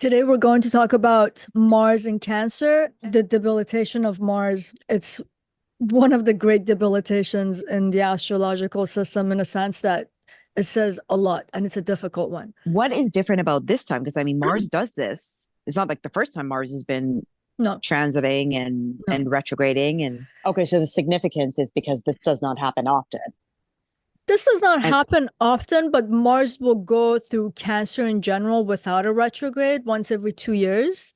Today we're going to talk about Mars in Cancer, the debilitation of Mars. It's one of the great debilitations in the astrological system in a sense that it says a lot and it's a difficult one. What is different about this time? Because I mean, Mars does this. It's not like the first time Mars has been No, transiting and no. and retrograding and Okay, so the significance is because this does not happen often. This does not and happen often, but Mars will go through Cancer in general without a retrograde once every 2 years.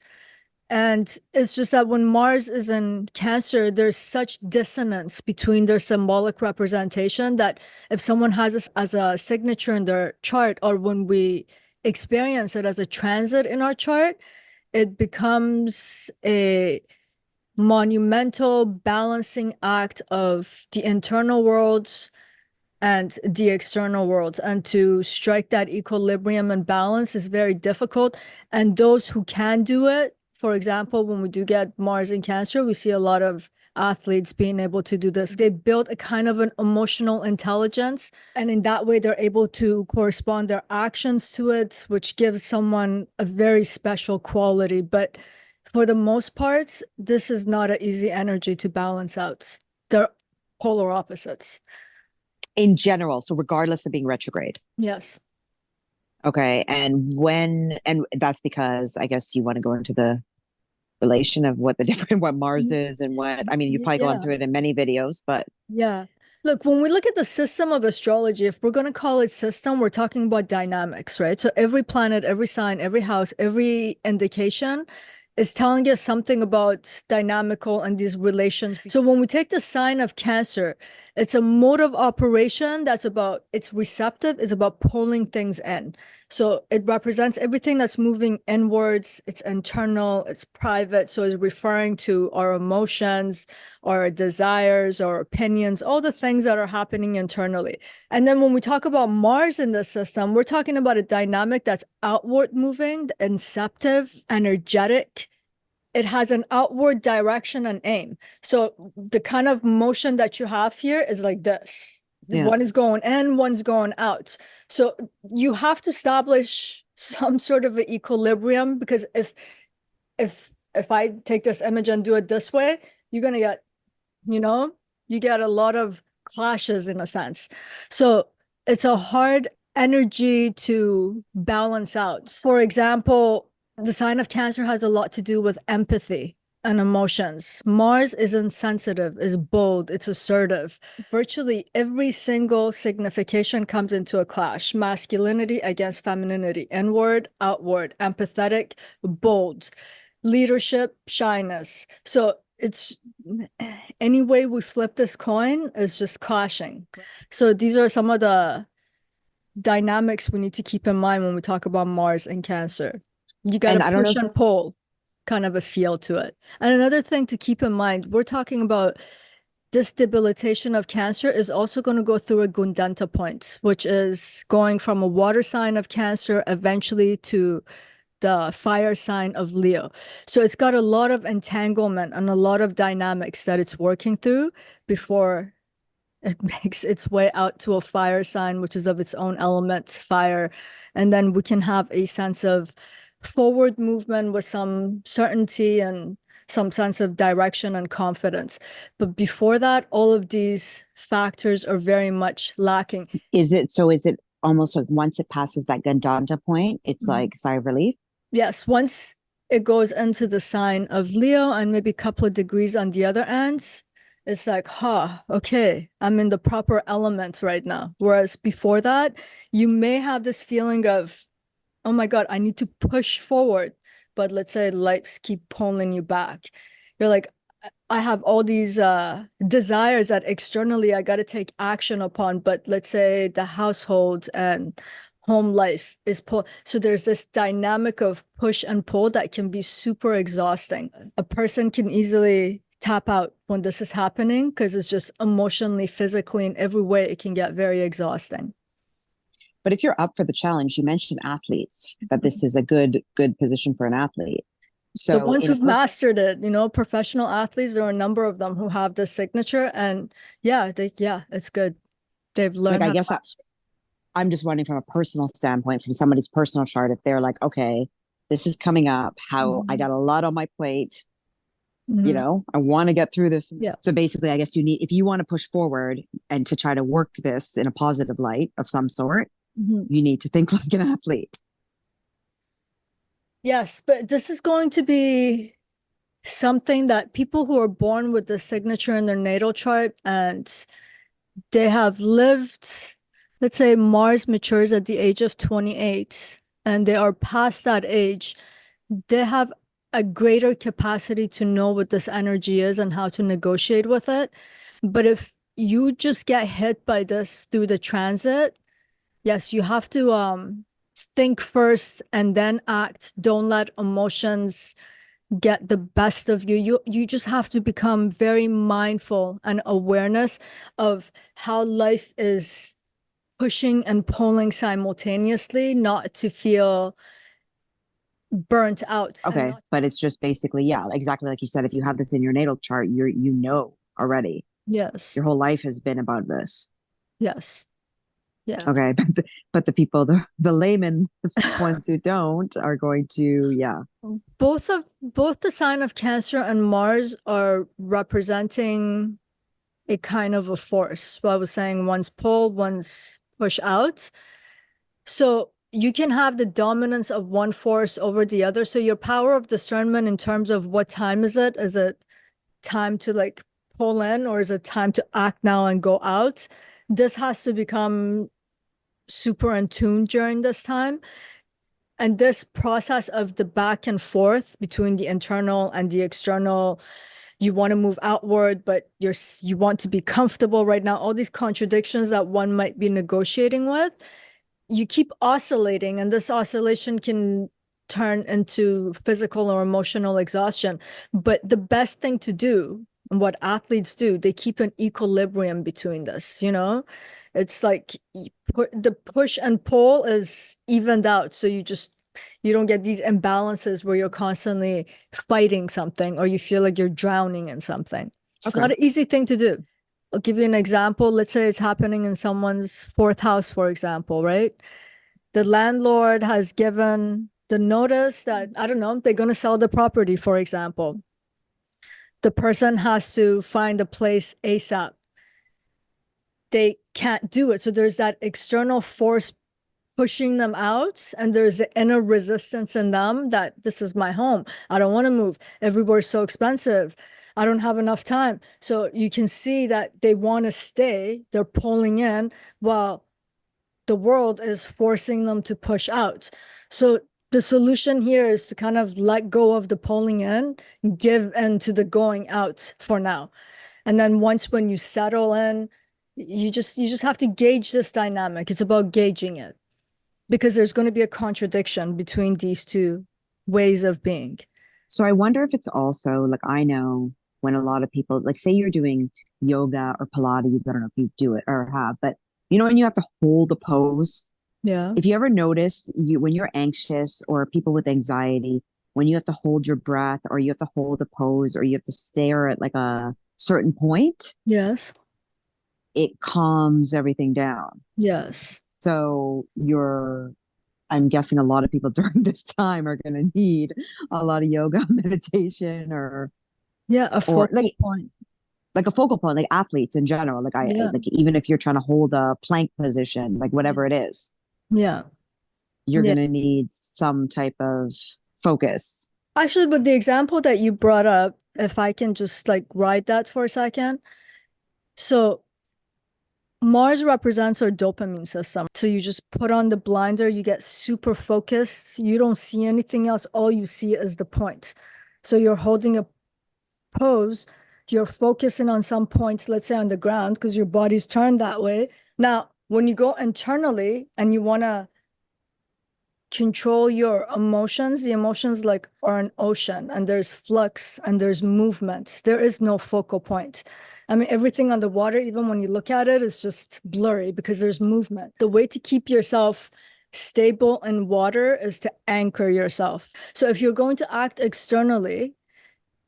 And it's just that when Mars is in Cancer, there's such dissonance between their symbolic representation that if someone has this as a signature in their chart, or when we experience it as a transit in our chart, it becomes a monumental balancing act of the internal worlds and the external world. And to strike that equilibrium and balance is very difficult. And those who can do it, for example, when we do get Mars in Cancer, we see a lot of athletes being able to do this. They build a kind of an emotional intelligence, and in that way, they're able to correspond their actions to it, which gives someone a very special quality. But for the most part, this is not an easy energy to balance out. They're polar opposites. in general, so regardless of being retrograde. Yes. Okay. And that's because I guess you want to go into the relation of what what Mars is and what, I mean, you've probably gone Yeah. through it in many videos, but Yeah. Look, when we look at the system of astrology, if we're going to call it system, we're talking about dynamics, right? So every planet, every sign, every house, every indication is telling us something about dynamical and these relations. So when we take the sign of Cancer, it's a mode of operation that's about, it's receptive, it's about pulling things in. So it represents everything that's moving inwards, it's internal, it's private. So it's referring to our emotions, our desires, our opinions, all the things that are happening internally. And then when we talk about Mars in the system, we're talking about a dynamic that's outward moving, inceptive, energetic. It has an outward direction and aim. So the kind of motion that you have here is like this. Yeah. One is going in, one's going out. So you have to establish some sort of an equilibrium, because if I take this image and do it this way, you're gonna get, you get a lot of clashes in a sense. So it's a hard energy to balance out. For example, the sign of Cancer has a lot to do with empathy and emotions. Mars is insensitive, is bold, it's assertive. Virtually every single signification comes into a clash. Masculinity against femininity, inward, outward, empathetic, bold, leadership, shyness. So it's any way we flip this coin is just clashing. So these are some of the dynamics we need to keep in mind when we talk about Mars and Cancer. You got and I to don't know push and pull kind of a feel to it. And another thing to keep in mind, we're talking about this debilitation of Cancer is also going to go through a Gundanta point, which is going from a water sign of Cancer eventually to the fire sign of Leo. So it's got a lot of entanglement and a lot of dynamics that it's working through before it makes its way out to a fire sign, which is of its own element, fire. And then we can have a sense of forward movement with some certainty and some sense of direction and confidence. But before that, all of these factors are very much lacking. is it almost like once it passes that Gandanta point, it's like sigh of relief? Yes, once it goes into the sign of Leo and maybe a couple of degrees on the other ends, it's like, okay, I'm in the proper element right now. Whereas before that, you may have this feeling of, oh my God, I need to push forward. But let's say lights keep pulling you back. You're like, I have all these desires that externally I got to take action upon. But let's say the household and home life is pull. So there's this dynamic of push and pull that can be super exhausting. A person can easily tap out when this is happening because it's just emotionally, physically, in every way, it can get very exhausting. But if you're up for the challenge, you mentioned athletes, that this is a good position for an athlete. So the ones who've mastered it, professional athletes, there are a number of them who have this signature, and it's good. They've learned. Like, I guess I'm just wondering from a personal standpoint, from somebody's personal chart, if they're like, okay, this is coming up, how I got a lot on my plate, you know, I want to get through this. Yeah. So basically, I guess if you want to push forward and to try to work this in a positive light of some sort, you need to think like an athlete. Yes, but this is going to be something that people who are born with the signature in their natal chart and they have lived, let's say Mars matures at the age of 28 and they are past that age, they have a greater capacity to know what this energy is and how to negotiate with it. But if you just get hit by this through the transit, yes, you have to think first and then act. Don't let emotions get the best of you. You just have to become very mindful and awareness of how life is pushing and pulling simultaneously, not to feel burnt out. Okay, but it's just basically, yeah, exactly like you said, if you have this in your natal chart, you know already. Yes. Your whole life has been about this. Yes. Yeah. Okay, but the people, the laymen, the ones who don't, are going to, yeah. Both the sign of Cancer and Mars are representing a kind of a force. What I was saying, one's pull, one's push out. So you can have the dominance of one force over the other. So your power of discernment in terms of what time is it? Is it time to like pull in, or is it time to act now and go out? This has to become super in tune during this time. And this process of the back and forth between the internal and the external, you want to move outward, but you want to be comfortable right now, all these contradictions that one might be negotiating with, you keep oscillating, and this oscillation can turn into physical or emotional exhaustion. But the best thing to do, and what athletes do, they keep an equilibrium between this, you know? It's like the push and pull is evened out. So you don't get these imbalances where you're constantly fighting something or you feel like you're drowning in something. It's not an easy thing to do. I'll give you an example. Let's say it's happening in someone's fourth house, for example, right? The landlord has given the notice that, I don't know, they're going to sell the property, for example. The person has to find a place ASAP. They can't do it. So there's that external force pushing them out, and there's the inner resistance in them that this is my home. I don't want to move. Everywhere's so expensive. I don't have enough time. So you can see that they want to stay. They're pulling in while the world is forcing them to push out. So the solution here is to kind of let go of the pulling in, give in to the going out for now. And then when you settle in, you just have to gauge this dynamic. It's about gauging it, because there's going to be a contradiction between these two ways of being. So I wonder if it's also like, I know when a lot of people, like say you're doing yoga or Pilates, I don't know if you do it or have, but you know, when you have to hold a pose. Yeah. If you ever notice when you're anxious, or people with anxiety, when you have to hold your breath, or you have to hold a pose, or you have to stare at like a certain point. Yes. It calms everything down. Yes. So I'm guessing a lot of people during this time are going to need a lot of yoga, meditation, or a focal point. Like a focal point, like athletes in general. Like like even if you're trying to hold a plank position, like whatever it is. Yeah. You're going to need some type of focus. Actually, but the example that you brought up, if I can just like ride that for a second. So Mars represents our dopamine system. So you just put on the blinder, you get super focused. You don't see anything else. All you see is the point. So you're holding a pose, you're focusing on some points, let's say on the ground, because your body's turned that way. Now, when you go internally and you want to control your emotions, the emotions like are an ocean, and there's flux and there's movement. There is no focal point. I mean, everything on the water, even when you look at it, is just blurry because there's movement. The way to keep yourself stable in water is to anchor yourself. So if you're going to act externally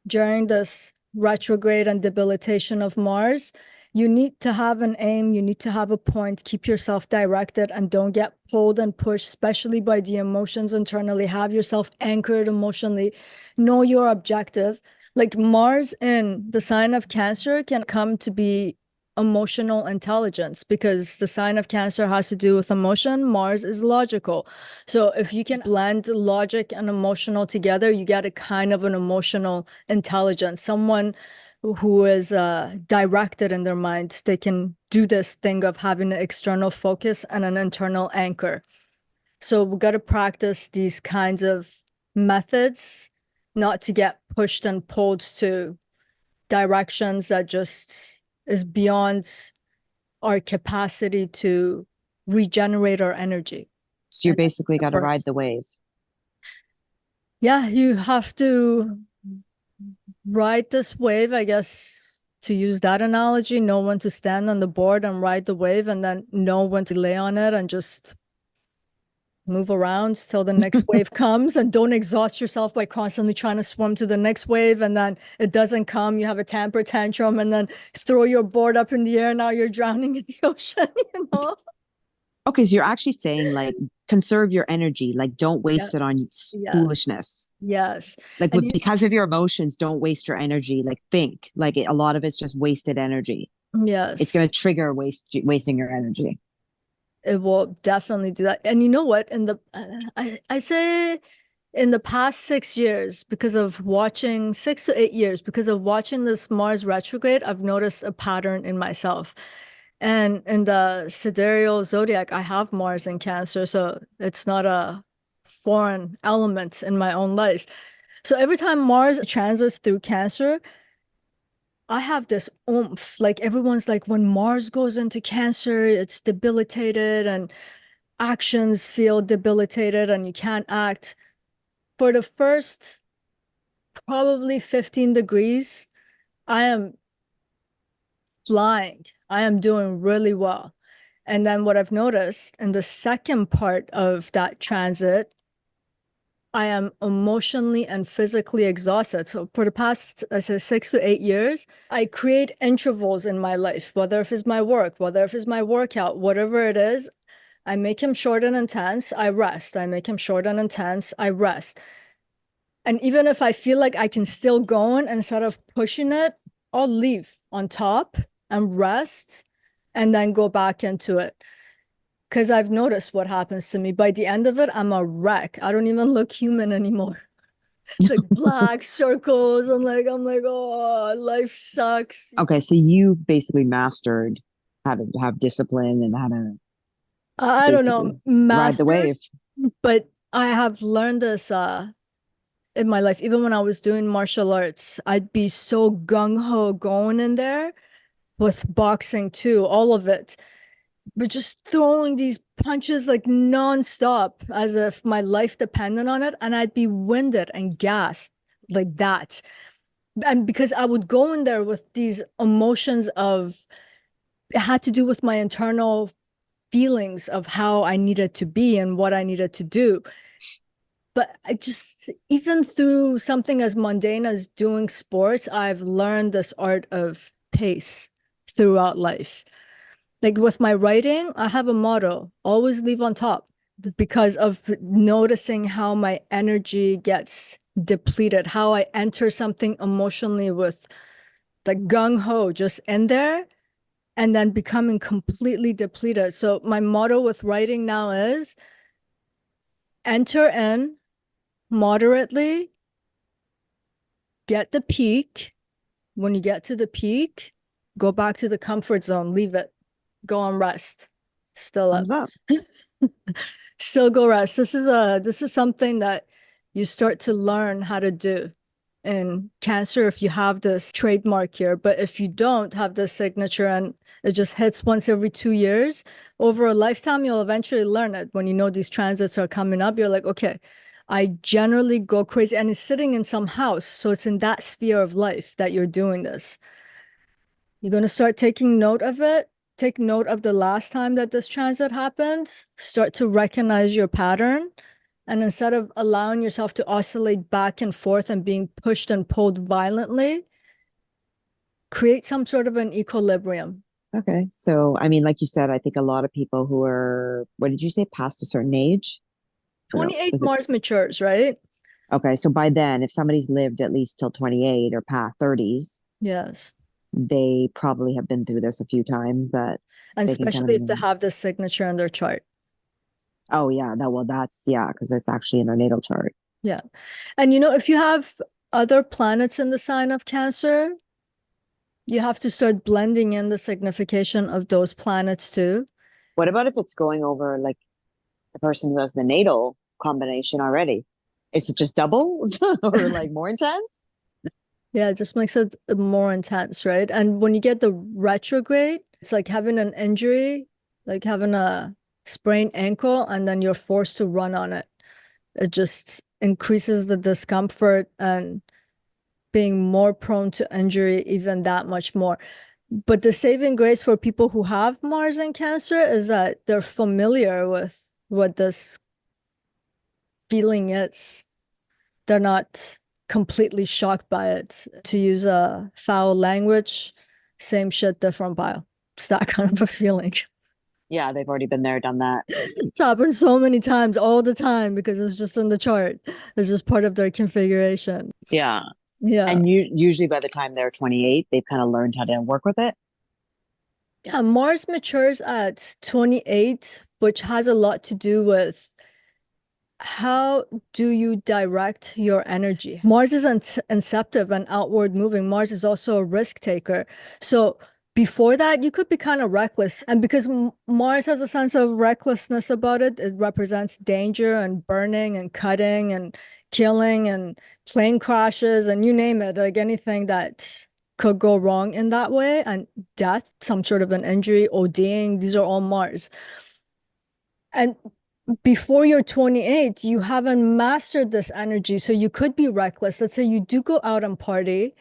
during this retrograde and debilitation of Mars, you need to have an aim, you need to have a point, keep yourself directed, and don't get pulled and pushed, especially by the emotions internally. Have yourself anchored emotionally, know your objective. Like Mars in the sign of Cancer can come to be emotional intelligence, because the sign of Cancer has to do with emotion. Mars is logical. So if you can blend logic and emotional together, you get a kind of an emotional intelligence. Someone who is directed in their mind, they can do this thing of having an external focus and an internal anchor. So we got to practice these kinds of methods, not to get pushed and pulled to directions that just is beyond our capacity to regenerate our energy. So you're basically got to ride the wave. Yeah, you have to ride this wave, I guess, to use that analogy, know when to stand on the board and ride the wave, and then know when to lay on it and just move around till the next wave comes. And don't exhaust yourself by constantly trying to swim to the next wave, and then it doesn't come, you have a temper tantrum, and then throw your board up in the air, now you're drowning in the ocean, you know? Okay, so you're actually saying like conserve your energy, like don't waste Yes. it on foolishness. Yes. Like because of your emotions, don't waste your energy. Like think, like a lot of it's just wasted energy. Yes. It's going to trigger wasting your energy. It will definitely do that. And you know what? In the I say in the past 6 years, because of watching 6 to 8 years, because of watching this Mars retrograde, I've noticed a pattern in myself. And in the sidereal zodiac, I have Mars in Cancer, so it's not a foreign element in my own life. So every time Mars transits through Cancer, I have this oomph. Like everyone's like, when Mars goes into Cancer, it's debilitated and actions feel debilitated and you can't act. For the first probably 15 degrees, I am flying. I am doing really well. And then what I've noticed in the second part of that transit, I am emotionally and physically exhausted. So for the past, I say 6 to 8 years, I create intervals in my life, whether if it's my work, whether if it's my workout, whatever it is, I make him short and intense, I rest. I make him short and intense, I rest. And even if I feel like I can still go on, instead of pushing it, I'll leave on top and rest and then go back into it. Because I've noticed what happens to me. By the end of it, I'm a wreck. I don't even look human anymore. Like black circles. I'm like, oh, life sucks. Okay, so you've basically mastered how to have discipline and how to I don't know, ride the wave. But I have learned this in my life. Even when I was doing martial arts, I'd be so gung-ho going in there, with boxing too, all of it. But just throwing these punches like nonstop as if my life depended on it. And I'd be winded and gassed like that. And because I would go in there with these emotions of, it had to do with my internal feelings of how I needed to be and what I needed to do. But I just, even through something as mundane as doing sports, I've learned this art of pace throughout life. Like with my writing, I have a motto, always leave on top, because of noticing how my energy gets depleted, how I enter something emotionally with the gung-ho just in there and then becoming completely depleted. So my motto with writing now is enter in moderately, get the peak. When you get to the peak, go back to the comfort zone, leave it. Go on rest. Still up. Still go rest. This is something that you start to learn how to do in Cancer if you have this trademark here. But if you don't have this signature and it just hits once every 2 years, over a lifetime, you'll eventually learn it. When you know these transits are coming up, you're like, okay, I generally go crazy, and it's sitting in some house. So it's in that sphere of life that you're doing this. You're going to start taking note of it. Take note of the last time that this transit happened. Start to recognize your pattern. And instead of allowing yourself to oscillate back and forth and being pushed and pulled violently, create some sort of an equilibrium. Okay. So, I mean, like you said, I think a lot of people who are, what did you say, past a certain age? Or no, 28 was it? Mars matures, right? Okay. So by then, if somebody's lived at least till 28 or past 30s, Yes. they probably have been through this a few times that And they can kind especially if they of, have this signature in their chart. oh yeah, that's, yeah, because it's actually in their natal chart. Yeah. And if you have other planets in the sign of Cancer, you have to start blending in the signification of those planets too. What about if it's going over like the person who has the natal combination already? Is it just double or like more intense? Yeah, it just makes it more intense, right? And when you get the retrograde, it's like having an injury, like having a sprained ankle, and then you're forced to run on it. It just increases the discomfort and being more prone to injury even that much more. But the saving grace for people who have Mars and Cancer is that they're familiar with what this feeling is. They're not completely shocked by it. To use a foul language, same shit, different pile. It's that kind of a feeling. Yeah, they've already been there, done that. It's happened so many times, all the time, because it's just in the chart. It's just part of their configuration. Yeah. Yeah. And usually by the time they're 28, they've kind of learned how to work with it. Yeah, Mars matures at 28, which has a lot to do with how do you direct your energy? Mars is inceptive and outward moving. Mars is also a risk taker. So before that, you could be kind of reckless. And because Mars has a sense of recklessness about it, it represents danger and burning and cutting and killing and plane crashes and you name it, like anything that could go wrong in that way, and death, some sort of an injury, ODing, these are all Mars. And before you're 28, you haven't mastered this energy. So you could be reckless. Let's say you do go out and party.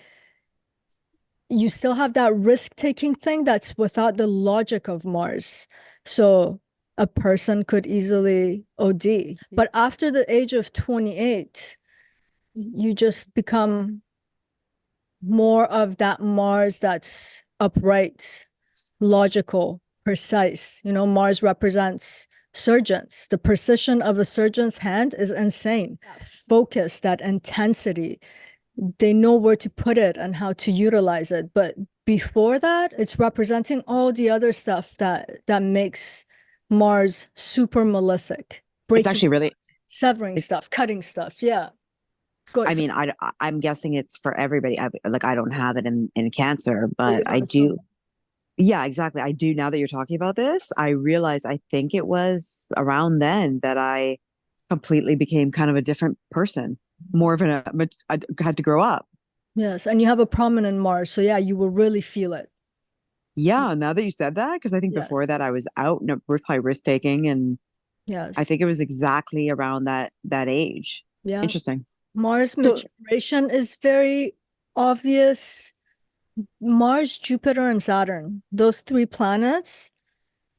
You still have that risk-taking thing that's without the logic of Mars. So a person could easily OD. But after the age of 28, you just become more of that Mars that's upright, logical, precise. Mars represents surgeons. The precision of a surgeon's hand is insane. Focus, that intensity. They know where to put it and how to utilize it. But before that, it's representing all the other stuff that makes Mars super malefic. It's Breaking, actually really, severing stuff, cutting stuff. Yeah. Go I ahead. mean, I'm guessing it's for everybody. I don't have it in Cancer, you but I have do. Yeah, exactly. I do. Now that you're talking about this, I realize I think it was around then that I completely became kind of a different person, more of I had to grow up. Yes, and you have a prominent Mars, so yeah, you will really feel it. Yeah, now that you said that, because I think before Yes, that I was out and probably risk taking, and I yes, think it was exactly around that age. yeah. Interesting. Mars So, maturation is very obvious. Mars, Jupiter, and Saturn, those three planets,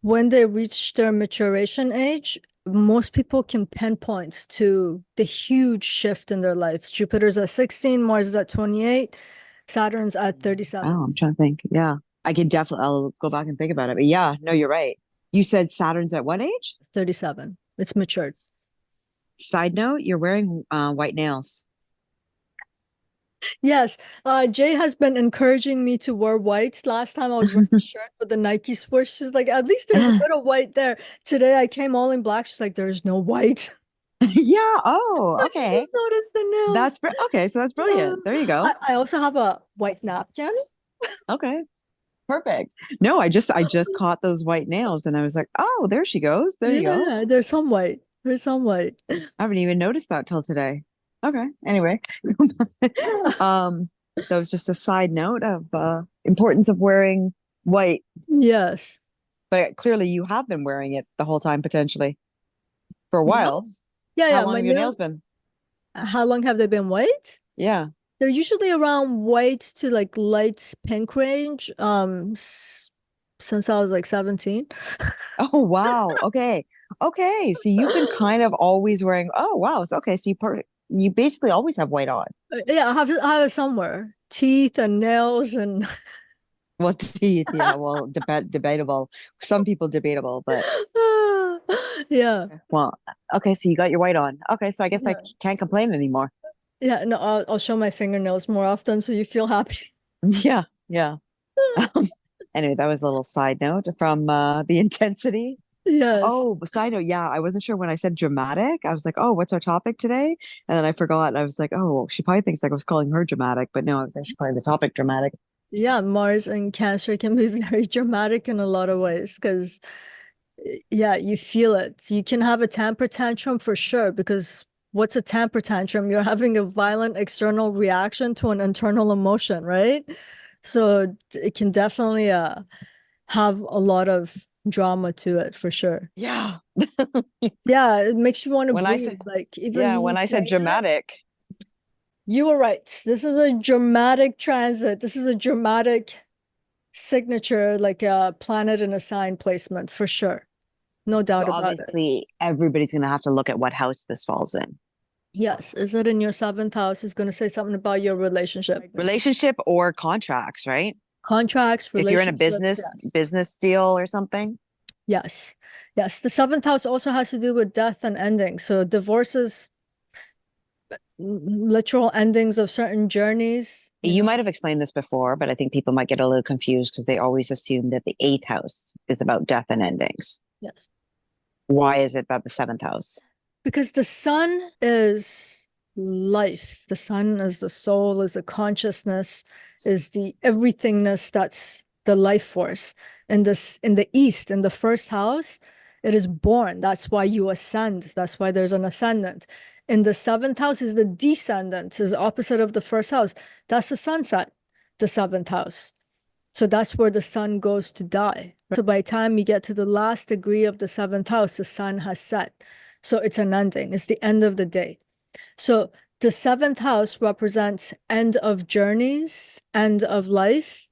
when they reach their maturation age, most people can pinpoint to the huge shift in their lives. Jupiter's at 16, Mars is at 28, Saturn's at 37. oh, I'm trying to think. Yeah, I can definitely. I'll go back and think about it. But yeah, no, you're right. You said Saturn's at what age? 37. It's matured. Side note, you're wearing white nails. Yes, Jay has been encouraging me to wear white. Last time I was wearing a shirt with the Nike swoosh. She's like, at least there's a bit of white there. Today I came all in black. She's like, there's no white. Yeah. Oh, She okay. just noticed the nails. Okay. So that's brilliant. There you go. I also have a white napkin. Okay. Perfect. No, I just caught those white nails and I was like, oh, there she goes. There you go. Yeah, there's some white. There's some white. I haven't even noticed that till today. Okay. Anyway. That was just a side note of importance of wearing white. Yes. But clearly you have been wearing it the whole time potentially for a while. Nails? Yeah, How yeah. long My have your nails. nails been? How long have they been white? Yeah. They're usually around white to like light pink range. Since I was like 17. Oh wow. Okay. Okay. So you've been kind of always wearing, oh wow. So okay. So you basically always have white on. Yeah, I have it somewhere. Teeth and nails and Well, teeth, yeah, well, debatable. Some people debatable, but Yeah. well, okay, so you got your white on. Okay, so I guess I Yeah. can't complain anymore. Yeah, no, I'll show my fingernails more often so you feel happy. Yeah, yeah. Um, anyway, that was a little side note from the intensity. Yes. Oh, side note, yeah, I wasn't sure when I said dramatic. I was like, oh, what's our topic today? And then I forgot. I was like, oh, she probably thinks like I was calling her dramatic, but no, I was actually calling the topic dramatic. Yeah, Mars and Cancer can be very dramatic in a lot of ways because, yeah, you feel it. You can have a temper tantrum for sure because what's a temper tantrum? You're having a violent external reaction to an internal emotion, right? So it can definitely have a lot of drama to it for sure. Yeah. Yeah, it makes you want to When I breathe. said, Like yeah, even when me I said saying that, dramatic, you were right. This is a dramatic transit. This is a dramatic signature, like a planet in a sign placement for sure. No so doubt about it. obviously everybody's gonna have to look at what house this falls in. Yes. Is it in your seventh house? Is going to say something about your relationship. Relationship or contracts, right? Contracts, If you're in a relationships. Yes. business deal or something. Yes. Yes. The seventh house also has to do with death and ending. So divorces, literal endings of certain journeys, You might have explained this before, but I think people might get a little confused because they always assume that the eighth house is about death and endings. Yes. Why is it that the seventh house? Because the sun is life. The sun is the soul, is the consciousness, is the everythingness that's the life force. In the east, in the first house, it is born. That's why you ascend. That's why there's an ascendant. In the seventh house is the descendant, is the opposite of the first house. That's the sunset, the seventh house. So that's where the sun goes to die. So by the time you get to the last degree of the seventh house, the sun has set. So it's an ending. It's the end of the day. So the seventh house represents end of journeys, end of life,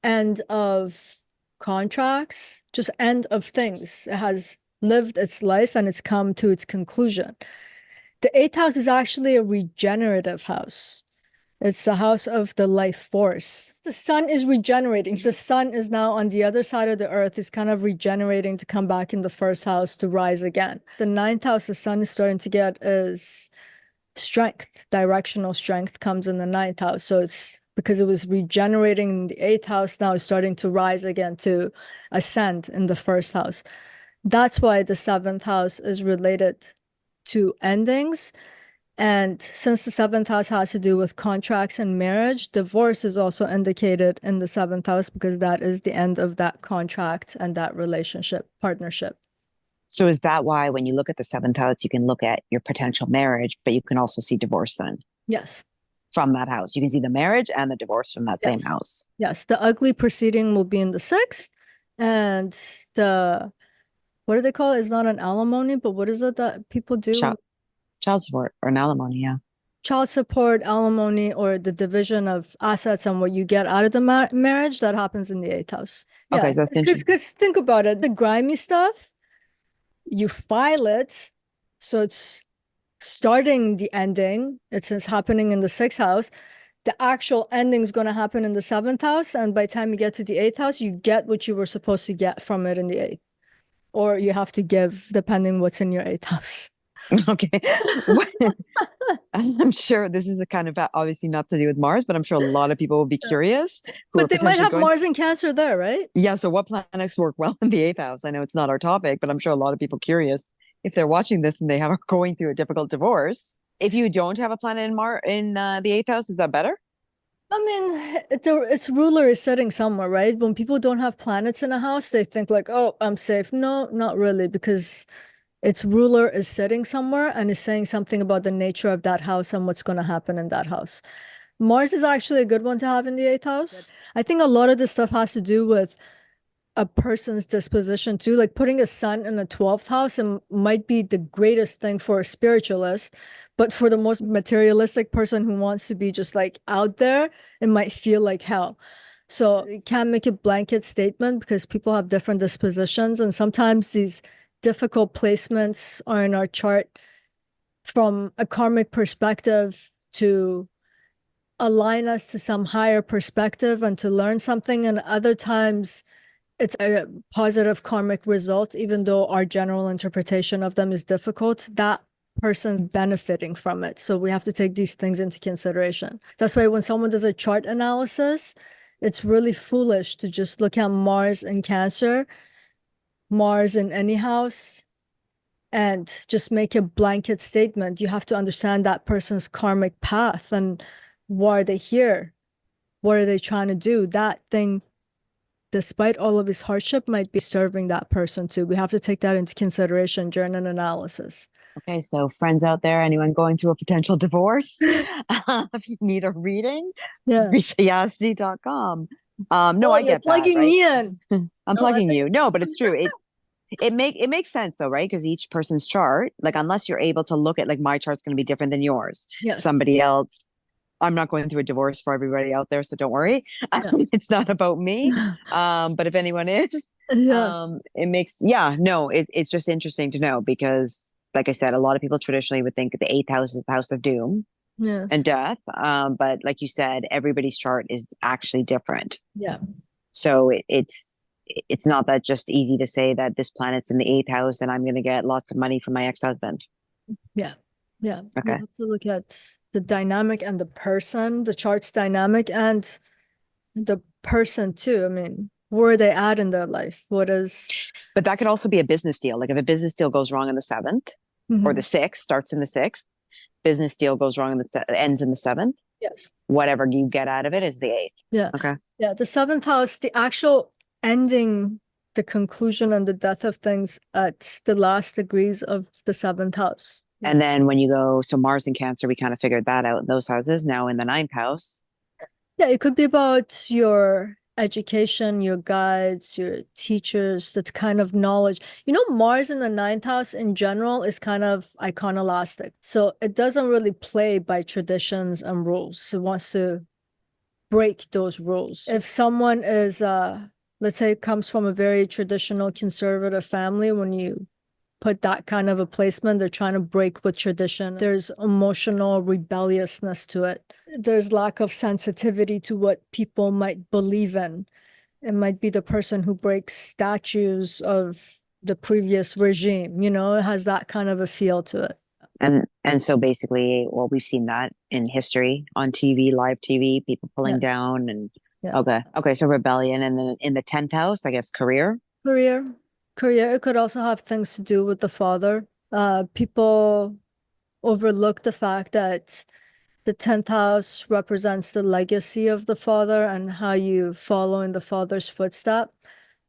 end of contracts, just end of things. It has lived its life and it's come to its conclusion. The eighth house is actually a regenerative house. It's the house of the life force. The sun is regenerating. The sun is now on the other side of the earth, is kind of regenerating to come back in the first house to rise again. The ninth house the sun is starting to get is strength. Directional strength comes in the ninth house. So it's because it was regenerating in the eighth house, now it's starting to rise again to ascend in the first house. That's why the seventh house is related to endings. And since the seventh house has to do with contracts and marriage, divorce is also indicated in the seventh house because that is the end of that contract and that relationship, partnership. So is that why when you look at the seventh house, you can look at your potential marriage, but you can also see divorce then Yes. from that house? You can see the marriage and the divorce from that same house. Yes. The ugly proceeding will be in the sixth. And what do they call it? It's not an alimony, but what is it that people do? Child support or an alimony, yeah. Child support, alimony, or the division of assets and what you get out of the marriage, that happens in the eighth house. Yeah, Okay, so that's interesting. because think about it, the grimy stuff, you file it, so it's starting the ending. It's happening in the sixth house. The actual ending is going to happen in the seventh house, and by the time you get to the eighth house, you get what you were supposed to get from it in the eighth, or you have to give depending what's in your eighth house. Okay. I'm sure this is a kind of obviously not to do with Mars, but I'm sure a lot of people will be curious. But they might have Mars and Cancer there, right? Yeah. So what planets work well in the eighth house? I know it's not our topic, but I'm sure a lot of people curious if they're watching this and they are going through a difficult divorce. If you don't have a planet in the eighth house, is that better? I mean, its ruler is sitting somewhere, right? When people don't have planets in a house, they think like, oh, I'm safe. No, not really, because its ruler is sitting somewhere and is saying something about the nature of that house and what's going to happen in that house. Mars is actually a good one to have in the eighth house. I think a lot of this stuff has to do with a person's disposition too. Like putting a sun in a 12th house and might be the greatest thing for a spiritualist, but for the most materialistic person who wants to be just like out there, it might feel like hell. So you can't make a blanket statement because people have different dispositions, and sometimes these difficult placements are in our chart from a karmic perspective to align us to some higher perspective and to learn something. And other times it's a positive karmic result, even though our general interpretation of them is difficult. That person's benefiting from it. So we have to take these things into consideration. That's why when someone does a chart analysis, it's really foolish to just look at Mars in Cancer, Mars in any house, and just make a blanket statement. You have to understand that person's karmic path and why are they here? What are they trying to do? That thing, despite all of his hardship, might be serving that person too. We have to take that into consideration during an analysis. Okay, so friends out there, anyone going through a potential divorce, if you need a reading, Yeah. reach yasti.com. No, I get that, plugging right? me in. I'm plugging you. No, but it's true. It makes sense though, right? Because each person's chart, like unless you're able to look at like my chart's going to be different than yours. Yes. Somebody else. I'm not going through a divorce for everybody out there, so don't worry. Yeah. It's not about me. But if anyone is, Yeah. it's just interesting to know because, like I said, a lot of people traditionally would think the eighth house is the house of doom Yes. and death. But like you said, everybody's chart is actually different. Yeah. So it's not that just easy to say that this planet's in the eighth house and I'm going to get lots of money from my ex-husband. Yeah. Yeah. Okay. You have to look at the dynamic and the person, the chart's dynamic and the person too. I mean, where are they at in their life? But that could also be a business deal. Like if a business deal goes wrong in the seventh or the sixth, starts in the sixth, business deal goes wrong in ends in the seventh. Yes. Whatever you get out of it is the eighth. Yeah. Okay. Yeah. The seventh house, the actual ending, the conclusion and the death of things at the last degrees of the seventh house. Yeah. And then when you go, so Mars and Cancer, we kind of figured that out in those houses. Now in the ninth house. Yeah, it could be about your education, your guides, your teachers, that kind of knowledge. You know, Mars in the ninth house in general is kind of iconolastic. So it doesn't really play by traditions and rules. It wants to break those rules. If someone is, let's say, comes from a very traditional conservative family, when you put that kind of a placement, they're trying to break with tradition. There's emotional rebelliousness to it. There's lack of sensitivity to what people might believe in. It might be the person who breaks statues of the previous regime, you know, it has that kind of a feel to it. And so basically, well, we've seen that in history on TV, live TV, people pulling down and okay, so rebellion. And then in the 10th house, I guess career. It could also have things to do with the father. People overlook the fact that the 10th house represents the legacy of the father and how you follow in the father's footstep.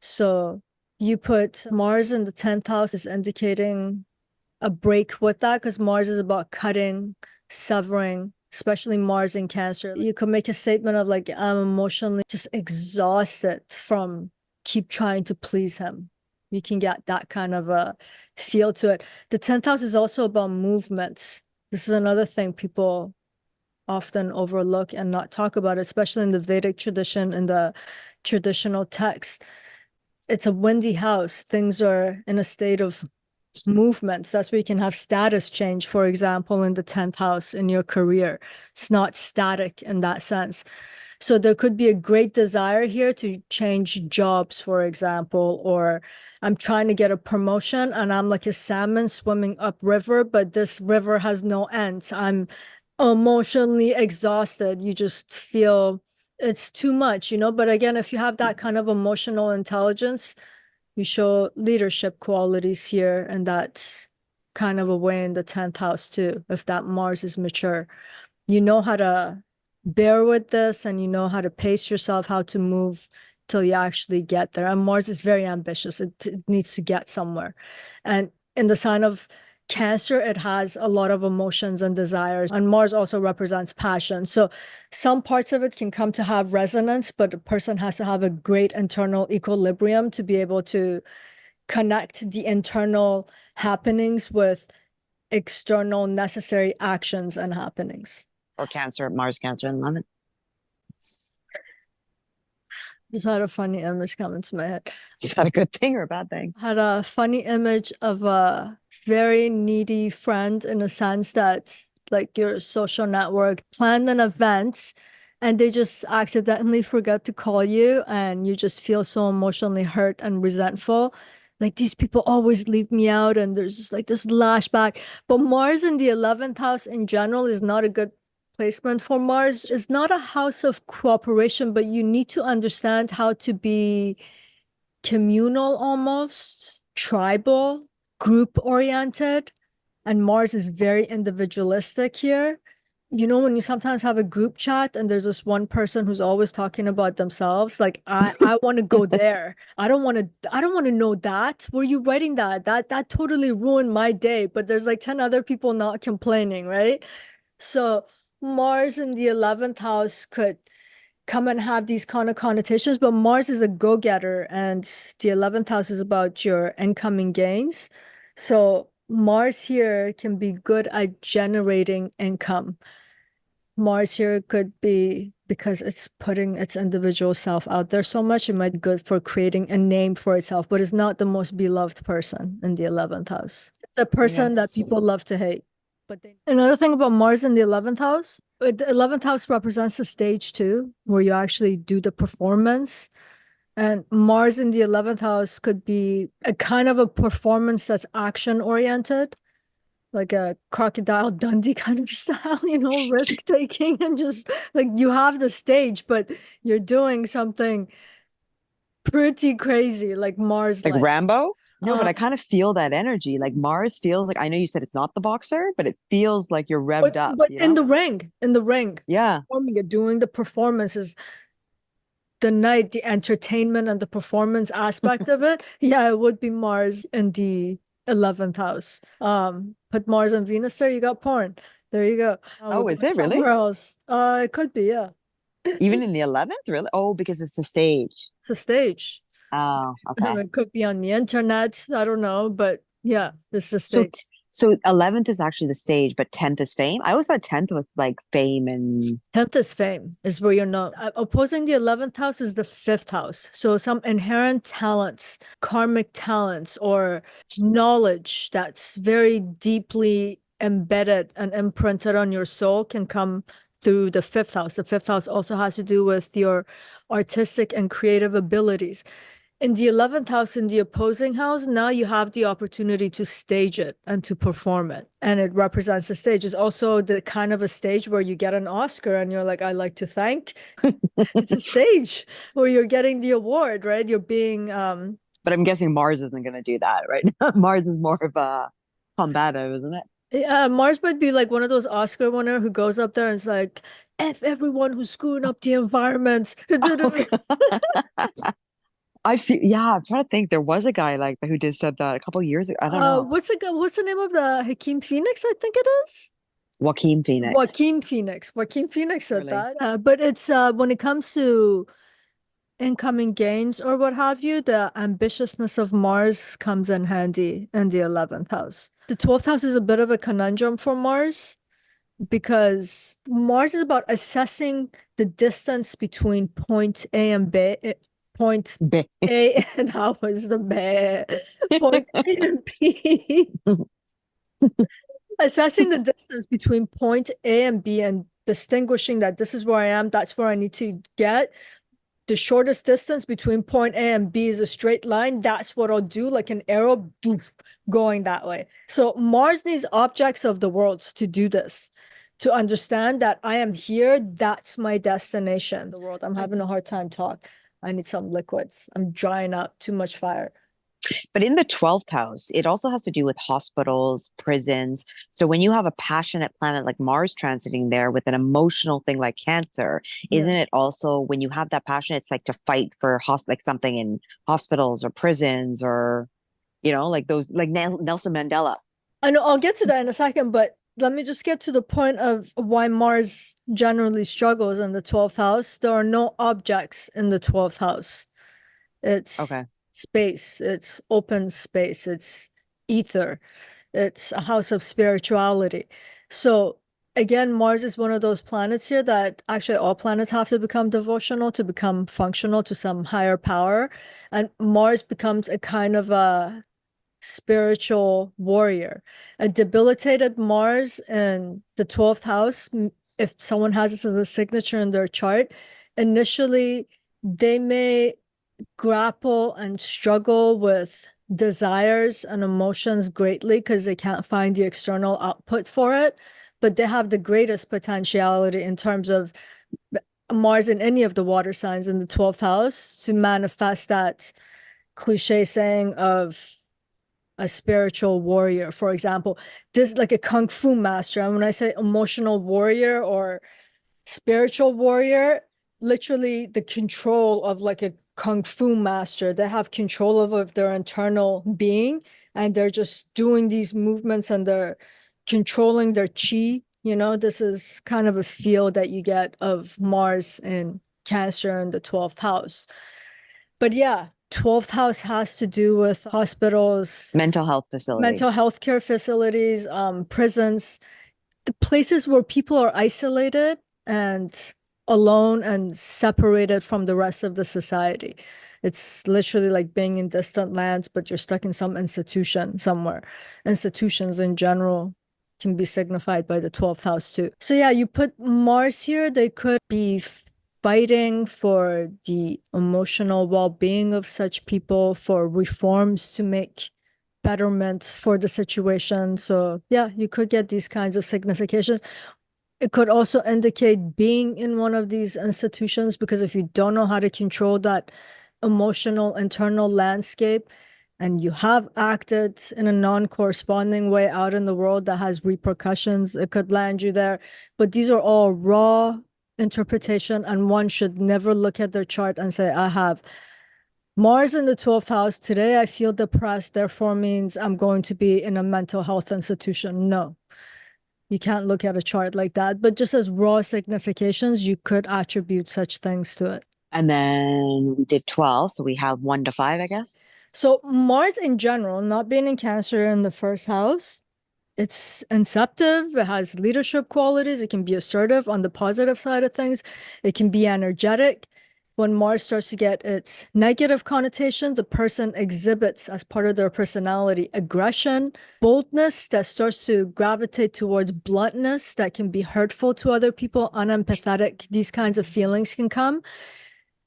So you put Mars in the 10th house is indicating a break with that, because Mars is about cutting, severing, especially Mars in Cancer. You could make a statement of like, I'm emotionally just exhausted from keep trying to please him. You can get that kind of a feel to it. The 10th house is also about movements. This is another thing people often overlook and not talk about, especially in the Vedic tradition, in the traditional text. It's a windy house. Things are in a state of movements. That's where you can have status change, for example, in the 10th house in your career. It's not static in that sense. So there could be a great desire here to change jobs, for example, or I'm trying to get a promotion and I'm like a salmon swimming upriver, but this river has no end. I'm emotionally exhausted. You just feel it's too much, you know? But again, if you have that kind of emotional intelligence, you show leadership qualities here and that kind of a way in the 10th house too, if that Mars is mature. You know how to bear with this and you know how to pace yourself, how to move till you actually get there. And Mars is very ambitious. It needs to get somewhere. And in the sign of Cancer, it has a lot of emotions and desires. And Mars also represents passion. So some parts of it can come to have resonance, but a person has to have a great internal equilibrium to be able to connect the internal happenings with external necessary actions and happenings. Or Cancer, Mars, Cancer, and 11th. Just had a funny image come into my head. Is that a good thing or a bad thing? Had a funny image of a very needy friend, in a sense that like your social network, planned an event and they just accidentally forgot to call you and you just feel so emotionally hurt and resentful. Like these people always leave me out and there's just like this lashback. But Mars in the 11th house in general is not a good placement for Mars. It's not a house of cooperation, but you need to understand how to be communal almost, tribal, group oriented. And Mars is very individualistic here. You know, when you sometimes have a group chat and there's this one person who's always talking about themselves, like I want to go there. I don't want to know that. Were you writing that? That totally ruined my day. But there's like 10 other people not complaining, right? So Mars in the 11th house could come and have these kind of connotations, but Mars is a go-getter and the 11th house is about your incoming gains. So Mars here can be good at generating income. Mars here could be, because it's putting its individual self out there so much, it might be good for creating a name for itself, but it's not the most beloved person in the 11th house. It's a person that Yes. people love to hate. But another thing about Mars in the 11th house, the 11th house represents the stage too, where you actually do the performance. And Mars in the 11th house could be a kind of a performance that's action oriented, like a Crocodile Dundee kind of style, you know, risk taking and just like you have the stage, but you're doing something pretty crazy, like Mars Like like. Rambo? No, but I Um, kind of feel that energy. Like Mars feels like, I know you said it's not the boxer, but it feels like you're revved up, but you in know? the ring, Yeah. performing it, doing the performances, the night, the entertainment and the performance aspect of it. Yeah, it would be Mars in the 11th house. Put Mars and Venus there, you got porn. There you go. We're Oh, is going it really? somewhere else. It could be, yeah. Even in the 11th, really? Oh, because it's the stage. It's a stage. Oh, okay. It could be on the internet. I don't know, but yeah, it's a So, stage. so 11th is actually the stage, but 10th is fame. I always thought 10th was like fame and 10th is fame, is where you're known. Opposing the 11th house is the 5th house. So some inherent talents, karmic talents, or knowledge that's very deeply embedded and imprinted on your soul can come through the 5th house. The 5th house also has to do with your artistic and creative abilities. In the 11th house, in the opposing house, now you have the opportunity to stage it and to perform it. And it represents the stage. It's also the kind of a stage where you get an Oscar and you're like, I like to thank. It's a stage where you're getting the award, right? You're being but I'm guessing Mars isn't going to do that, right? Mars is more of a combative, isn't it? Mars might be like one of those Oscar winner who goes up there and is like, F everyone who's screwing up the environment. I've seen, yeah, I'm trying to think. There was a guy like who did said that a couple years ago. I don't know. What's the name of the Hakeem Phoenix? I think it is. Joaquin Phoenix. Joaquin Phoenix. Joaquin Phoenix said Really? that. But it's when it comes to incoming gains or what have you, the ambitiousness of Mars comes in handy in the 11th house. The 12th house is a bit of a conundrum for Mars because Mars is about assessing the distance between point A and B, point Ba- A and how was the B, point A and B. Assessing the distance between point A and B and distinguishing that this is where I am, that's where I need to get. The shortest distance between point A and B is a straight line. That's what I'll do, like an arrow going that way. So Mars needs objects of the world to do this, to understand that I am here. That's my destination. The world. I'm having a hard time talk. I need some liquids. I'm drying up. Too much fire. But in the 12th house, it also has to do with hospitals, prisons. So when you have a passionate planet like Mars transiting there with an emotional thing like Cancer, isn't Yes. it also when you have that passion, it's like to fight for like something in hospitals or prisons or, you know, like those, like Nelson Mandela. I know I'll get to that in a second, but let me just get to the point of why Mars generally struggles in the 12th house. There are no objects in the 12th house. It's Okay. space, it's open space, it's ether, it's a house of spirituality. So again, Mars is one of those planets here that actually all planets have to become devotional to become functional to some higher power. And Mars becomes a kind of a spiritual warrior. A debilitated Mars in the 12th house, if someone has this as a signature in their chart, initially they may grapple and struggle with desires and emotions greatly because they can't find the external output for it, but they have the greatest potentiality in terms of Mars in any of the water signs in the 12th house to manifest that cliche saying of a spiritual warrior. For example, this like a kung fu master. And when I say emotional warrior or spiritual warrior, literally the control of like a kung fu master. They have control of their internal being, and they're just doing these movements and they're controlling their chi. This is kind of a feel that you get of Mars in Cancer in the 12th house. But yeah, 12th house has to do with hospitals, Mental health facilities. mental health care facilities, prisons, the places where people are isolated and alone and separated from the rest of the society. It's literally like being in distant lands, but you're stuck in some institution somewhere. Institutions in general can be signified by the 12th house too. So yeah, you put Mars here, they could be fighting for the emotional well-being of such people, for reforms to make betterment for the situation. So yeah, you could get these kinds of significations. It could also indicate being in one of these institutions, because if you don't know how to control that emotional internal landscape and you have acted in a non-corresponding way out in the world that has repercussions, it could land you there. But these are all raw interpretation, and one should never look at their chart and say, I have Mars in the 12th house. Today I feel depressed, therefore means I'm going to be in a mental health institution. No, you can't look at a chart like that. But just as raw significations, you could attribute such things to it. And then we did 12. So we have 1 to 5, I guess. So Mars in general, not being in Cancer in the first house, it's inceptive, it has leadership qualities, it can be assertive on the positive side of things, it can be energetic. When Mars starts to get its negative connotations, the person exhibits as part of their personality aggression, boldness that starts to gravitate towards bluntness that can be hurtful to other people, unempathetic. These kinds of feelings can come.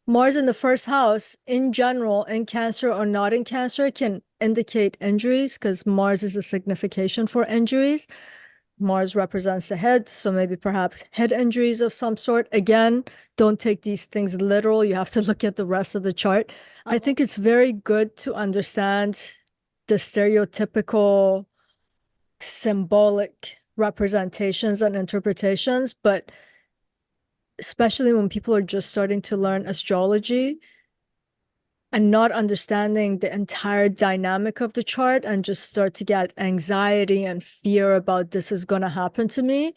Mars in the first house, in general, in Cancer or not in Cancer, can indicate injuries because Mars is a signification for injuries. Mars represents the head, so maybe perhaps head injuries of some sort. Again, don't take these things literal. You have to look at the rest of the chart. I think it's very good to understand the stereotypical symbolic representations and interpretations, but especially when people are just starting to learn astrology and not understanding the entire dynamic of the chart and just start to get anxiety and fear about this is going to happen to me,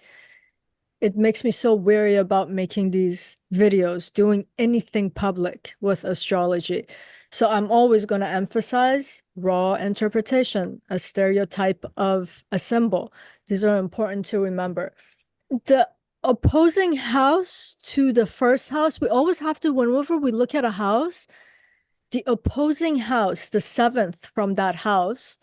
it makes me so weary about making these videos, doing anything public with astrology. So I'm always going to emphasize raw interpretation, a stereotype of a symbol. These are important to remember. The opposing house to the first house, we always have to, whenever we look at a house, the opposing house, the 7th from that house,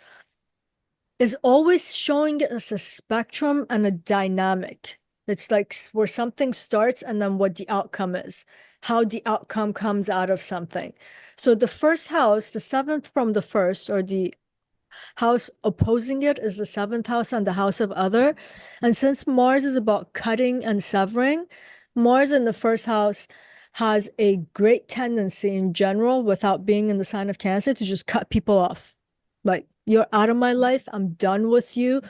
is always showing us a spectrum and a dynamic. It's like where something starts and then what the outcome is, how the outcome comes out of something. So the first house, the 7th from the first, or the house opposing it, is the 7th house and the house of other. And since Mars is about cutting and severing, Mars in the first house has a great tendency in general, without being in the sign of Cancer, to just cut people off. Like, you're out of my life. I'm done with you.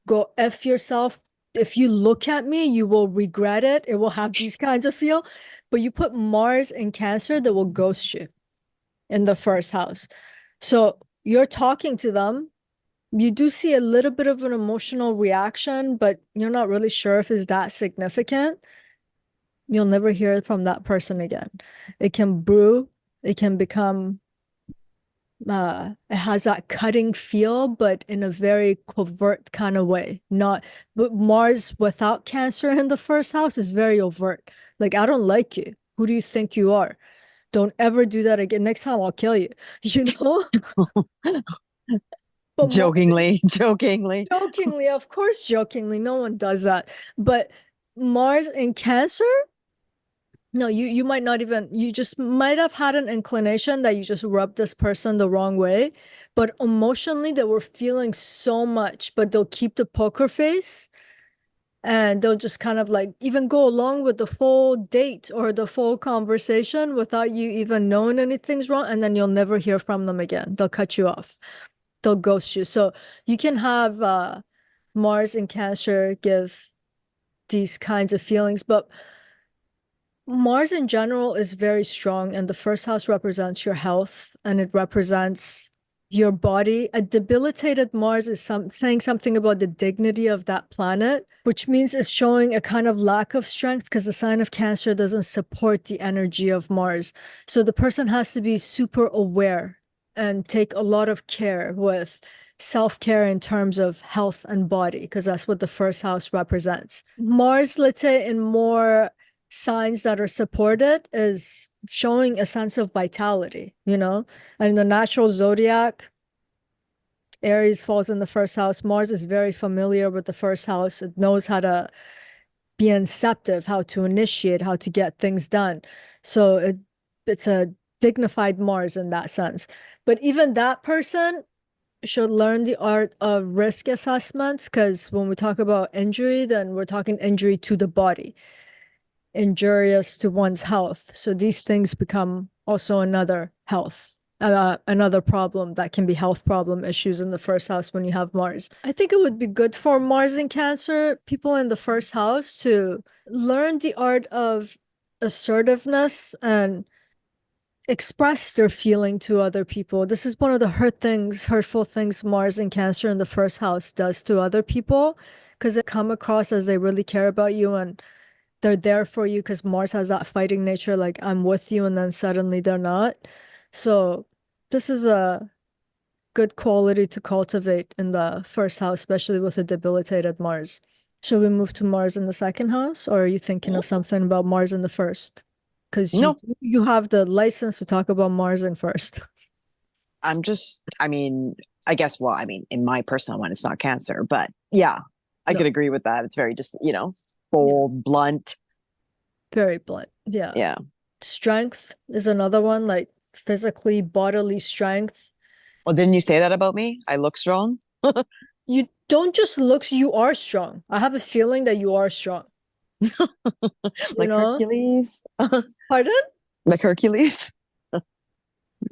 Go F yourself. If you look at me, you will regret it. It will have these kinds of feel. But you put Mars in Cancer, that will ghost you in the first house. So you're talking to them. You do see a little bit of an emotional reaction, but you're not really sure if it's that significant. You'll never hear it from that person again. It can brew. It can become, it has that cutting feel, but in a very covert kind of way. But Mars without Cancer in the first house is very overt. Like, I don't like you. Who do you think you are? Don't ever do that again. Next time I'll kill you, you know? But Jokingly, jokingly. jokingly, of course, jokingly, no one does that. But Mars in Cancer, no, you might not even, you just might have had an inclination that you just rubbed this person the wrong way, but emotionally they were feeling so much, but they'll keep the poker face and they'll just kind of like even go along with the full date or the full conversation without you even knowing anything's wrong, and then you'll never hear from them again. They'll cut you off. They'll ghost you. So you can have Mars in Cancer give these kinds of feelings, but Mars in general is very strong, and the first house represents your health and it represents your body. A debilitated Mars is saying something about the dignity of that planet, which means it's showing a kind of lack of strength because the sign of Cancer doesn't support the energy of Mars. So the person has to be super aware and take a lot of care with self-care in terms of health and body, because that's what the first house represents. Mars, let's say in more signs that are supported, is showing a sense of vitality, and in the natural zodiac, Aries falls in the first house. Mars is very familiar with the first house. It knows how to be inceptive, how to initiate, how to get things done. So it's a dignified Mars in that sense. But even that person should learn the art of risk assessments, because when we talk about injury, then we're talking injury to the body, injurious to one's health. So these things become also another problem that can be health problem issues in the first house when you have Mars. I think it would be good for Mars in Cancer, people in the first house, to learn the art of assertiveness and express their feeling to other people. This is one of the hurtful things Mars in Cancer in the first house does to other people, because it come across as they really care about you and they're there for you, because Mars has that fighting nature, like I'm with you, and then suddenly they're not. So this is a good quality to cultivate in the first house, especially with a debilitated Mars. Should we move to Mars in the second house, or are you thinking of something about Mars in the first? Because No, you have the license to talk about Mars in first. I mean, I guess, well, I mean, in my personal one, it's not Cancer, but yeah, I No. could agree with that. It's very just, bold, Yes. blunt. Very blunt. Yeah. Yeah. Strength is another one, like physically, bodily strength. Well, didn't you say that about me? I look strong. You don't just look, you are strong. I have a feeling that you are strong. Like Hercules. Pardon? Like Hercules.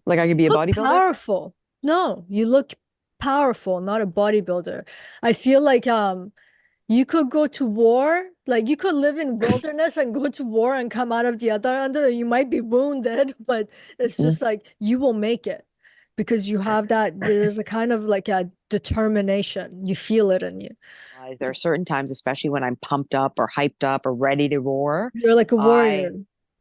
Like I could be a Look bodybuilder. powerful. No, you look powerful, not a bodybuilder. I feel like you could go to war, like you could live in wilderness and go to war and come out of the other end. You might be wounded, but it's Mhm. just like you will make it because you have that. There's a kind of like a determination. You feel it in you. There are certain times, especially when I'm pumped up or hyped up or ready to roar. You're like a warrior.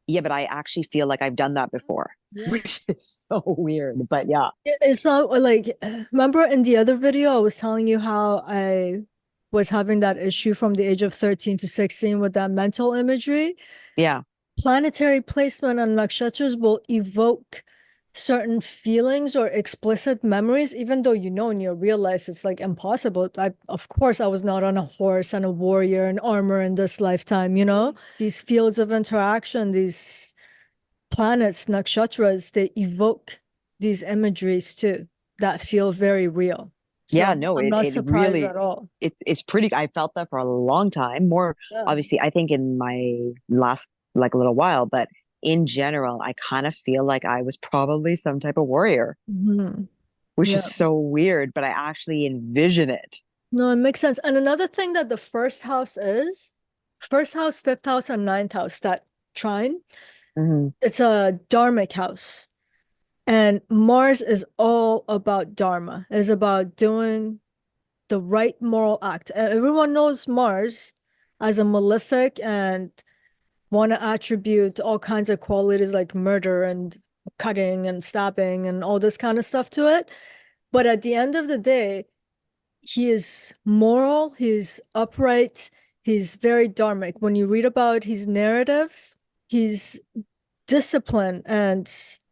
Yeah, but I actually feel like I've done that before, Yeah. which is so weird. But yeah. It's not like, remember in the other video, I was telling you how I was having that issue from the age of 13 to 16 with that mental imagery. Yeah. Planetary placement and nakshatras will evoke certain feelings or explicit memories, even though in your real life it's like impossible. Of course, I was not on a horse and a warrior and armor in this lifetime, These fields of interaction, these planets, nakshatras, they evoke these imageries too that feel very real. So Yeah, no, I'm not it surprised really at all. it's pretty. I felt that for a long time. More Yeah. obviously, I think in my last like a little while, but in general, I kind of feel like I was probably some type of warrior, which Yeah. is so weird, but I actually envision it. No, it makes sense. And another thing that the first house, fifth house, and ninth house, that trine, Mhm. it's a dharmic house. And Mars is all about dharma. It's about doing the right moral act. Everyone knows Mars as a malefic and want to attribute all kinds of qualities like murder and cutting and stabbing and all this kind of stuff to it. But at the end of the day, he is moral, he's upright, he's very dharmic. When you read about his narratives, he's disciplined and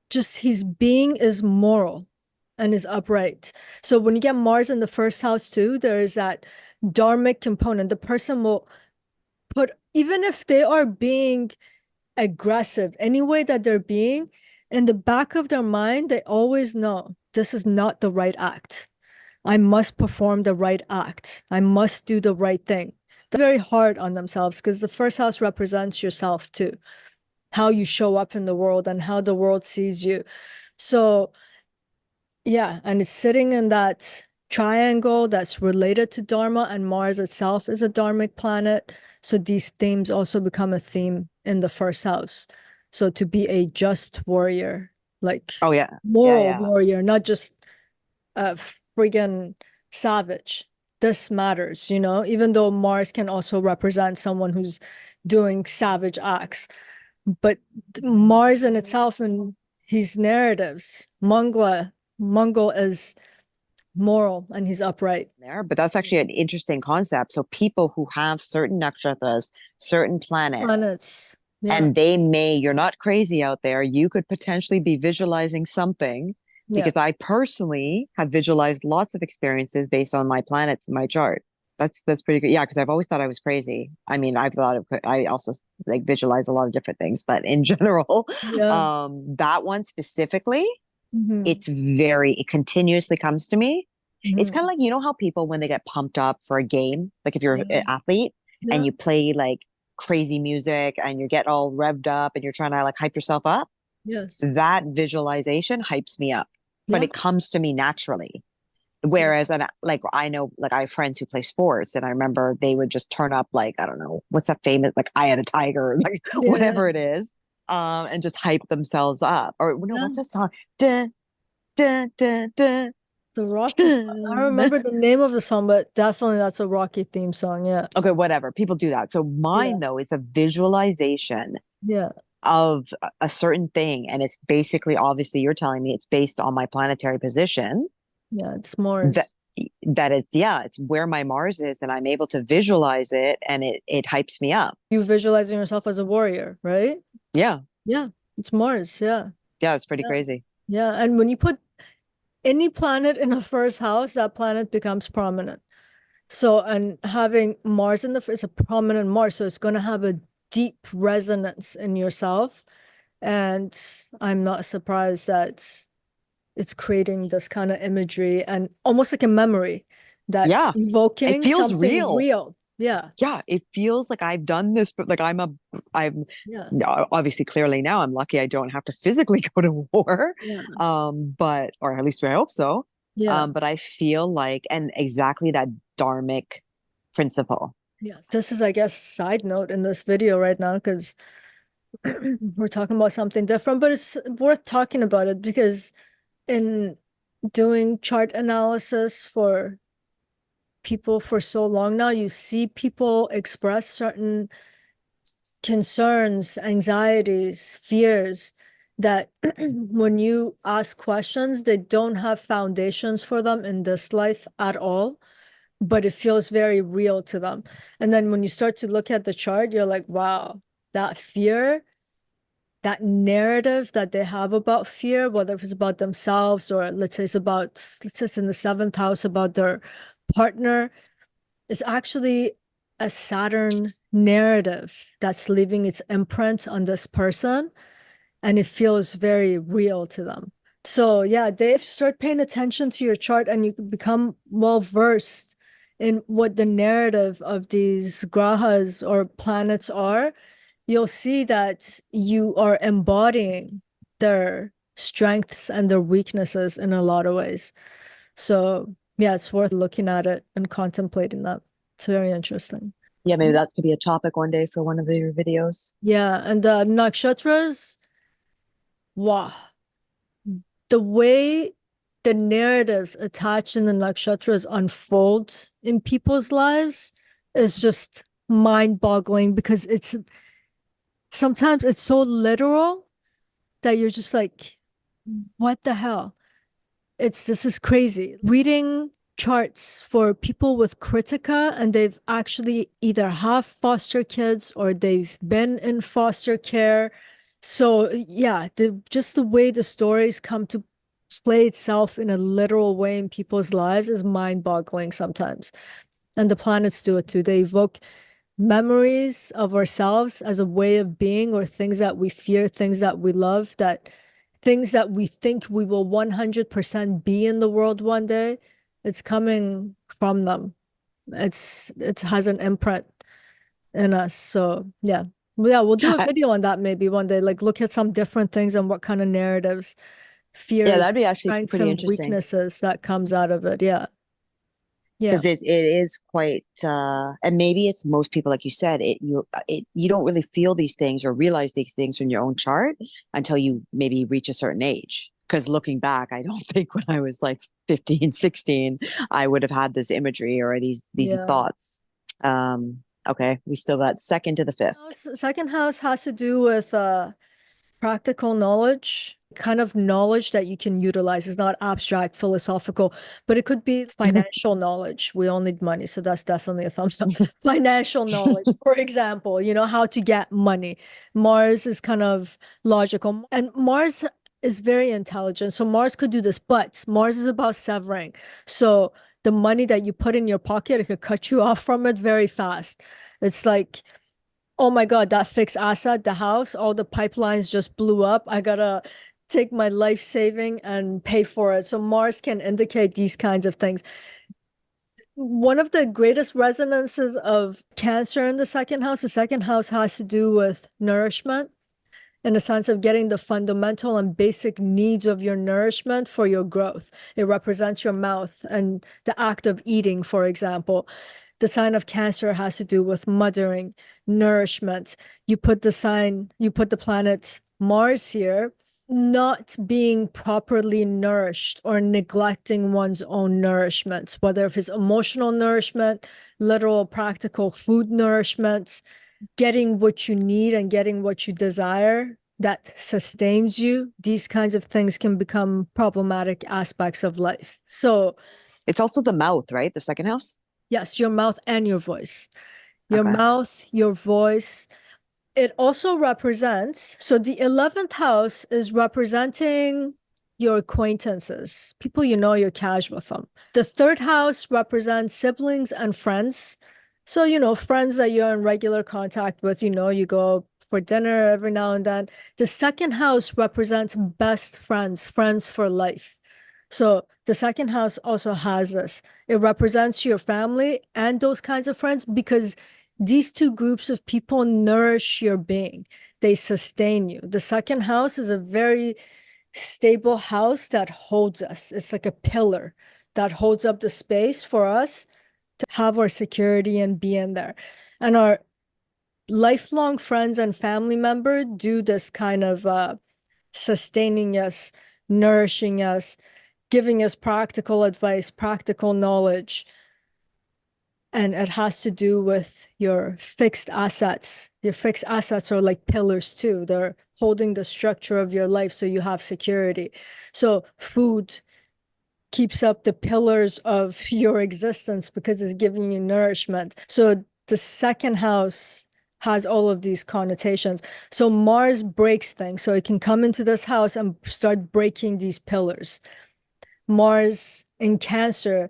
just his being is moral. and is upright. So when you get Mars in the first house too, there is that dharmic component. The person will put, even if they are being aggressive, any way that they're being, in the back of their mind, they always know this is not the right act. I must perform the right act. I must do the right thing. They're very hard on themselves because the first house represents yourself too, how you show up in the world and how the world sees you. So yeah, and it's sitting in that triangle that's related to Dharma, and Mars itself is a Dharmic planet. So these themes also become a theme in the first house. So to be a just warrior, like Oh yeah. moral Yeah. warrior, not just a friggin' savage. This matters, you know, even though Mars can also represent someone who's doing savage acts. But Mars in itself and his narratives, Mongol is moral and he's upright. There, but that's actually an interesting concept. So people who have certain nakshatras, certain planets, Yeah. and you're not crazy out there, you could potentially be visualizing something, Yeah. because I personally have visualized lots of experiences based on my planets in my chart. That's pretty good. Yeah, because I've always thought I was crazy. I mean, I also like visualize a lot of different things, but in general, Yeah. that one specifically, Mhm. it continuously comes to me. It's Mhm. kind of like, you know how people, when they get pumped up for a game, like if you're Yeah. an athlete and Yeah. you play like crazy music and you get all revved up and you're trying to like hype yourself up, Yes. that visualization hypes me up, but Yeah. it comes to me naturally. Yeah. Whereas, like, I know, like, I have friends who play sports, and I remember they would just turn up, like, I don't know, what's that famous, like, Eye of the Tiger, like, Yeah. whatever it is, and just hype themselves up. Or, no, Yeah. what's that song? Dun, dun, dun, dun, The Rocky song. I don't remember the name of the song, but definitely that's a Rocky theme song. Yeah. Okay, whatever. People do that. So mine, Yeah. though, is a visualization Yeah. of a certain thing. And it's basically, obviously, you're telling me it's based on my planetary position. Yeah. It's Mars. That it's where my Mars is, and I'm able to visualize it, and it hypes me up. You visualizing yourself as a warrior, right? Yeah. Yeah. It's Mars. Yeah. Yeah, it's pretty Yeah. crazy. Yeah. And when you put any planet in a first house, that planet becomes prominent. So, and having Mars in it's a prominent Mars, so it's going to have a deep resonance in yourself. And I'm not surprised that it's creating this kind of imagery and almost like a memory that's Yeah. evoking It feels something real. Yeah. Yeah, it feels like I've done this, but like Yeah. obviously clearly now I'm lucky I don't have to physically go to war. Yeah. But or at least I hope so. Yeah. But I feel like, and exactly that dharmic principle. Yeah. This is, I guess, side note in this video right now, because we're talking about something different, but it's worth talking about it because in doing chart analysis for people for so long now, you see people express certain concerns, anxieties, fears that when you ask questions, they don't have foundations for them in this life at all, but it feels very real to them. And then when you start to look at the chart, you're like, wow, that fear, that narrative that they have about fear, whether it's about themselves or let's say it's in the seventh house about their partner, is actually a Saturn narrative that's leaving its imprint on this person, and it feels very real to them. So yeah, they start paying attention to your chart and you become well versed in what the narrative of these grahas or planets are. You'll see that you are embodying their strengths and their weaknesses in a lot of ways. So yeah, it's worth looking at it and contemplating that. It's very interesting. Yeah, maybe that could be a topic one day for one of your videos. Yeah, and the nakshatras, wow. The way the narratives attached in the nakshatras unfold in people's lives is just mind-boggling because sometimes it's so literal that you're just like, what the hell? This is crazy. Reading charts for people with Kritika and they've actually either have foster kids or they've been in foster care. So yeah, just the way the stories come to play itself in a literal way in people's lives is mind-boggling sometimes. And the planets do it too. They evoke memories of ourselves as a way of being, or things that we fear, things that we love, that things that we think we will 100% be in the world one day. It's coming from them. It has an imprint in us. So yeah. Yeah, we'll do a video on that maybe one day, like look at some different things and what kind of narratives, fears, Yeah, that'd be actually strengths, pretty and interesting. weaknesses that comes out of it. Yeah. Yeah. Because it is quite and maybe it's most people, like you said, you don't really feel these things or realize these things from your own chart until you maybe reach a certain age. Because looking back, I don't think when I was like 15, 16, I would have had this imagery or these Yeah. thoughts. Okay, we still got second to the fifth. Second house has to do with practical knowledge, kind of knowledge that you can utilize. It's not abstract, philosophical, but it could be financial knowledge. We all need money, so that's definitely a thumbs up. Financial knowledge, for example, you know, how to get money. Mars is kind of logical, and Mars is very intelligent. So Mars could do this, but Mars is about severing. So the money that you put in your pocket, it could cut you off from it very fast. It's like, oh my God, that fixed asset, the house, all the pipelines just blew up. I gotta take my life saving and pay for it. So Mars can indicate these kinds of things. One of the greatest resonances of Cancer in the second house has to do with nourishment, in the sense of getting the fundamental and basic needs of your nourishment for your growth. It represents your mouth and the act of eating, for example. The sign of Cancer has to do with mothering, nourishment. You put the planet Mars here, not being properly nourished or neglecting one's own nourishment, whether if it's emotional nourishment, literal, practical food nourishment, getting what you need and getting what you desire that sustains you. These kinds of things can become problematic aspects of life. So it's also the mouth, right? The second house? Yes, your mouth and your voice. Your Okay. mouth, your voice. It also represents, so the 11th house is representing your acquaintances, people you know, you're casual with them. The third house represents siblings and friends. So, you know, friends that you're in regular contact with, you know, you go for dinner every now and then. The second house represents best friends, friends for life. So the second house also has this. It represents your family and those kinds of friends, because these two groups of people nourish your being. They sustain you. The second house is a very stable house that holds us. It's like a pillar that holds up the space for us to have our security and be in there. And our lifelong friends and family members do this kind of sustaining us, nourishing us, giving us practical advice, practical knowledge. And it has to do with your fixed assets. Your fixed assets are like pillars too. They're holding the structure of your life so you have security. So food keeps up the pillars of your existence because it's giving you nourishment. So the second house has all of these connotations. So Mars breaks things. So it can come into this house and start breaking these pillars. Mars in Cancer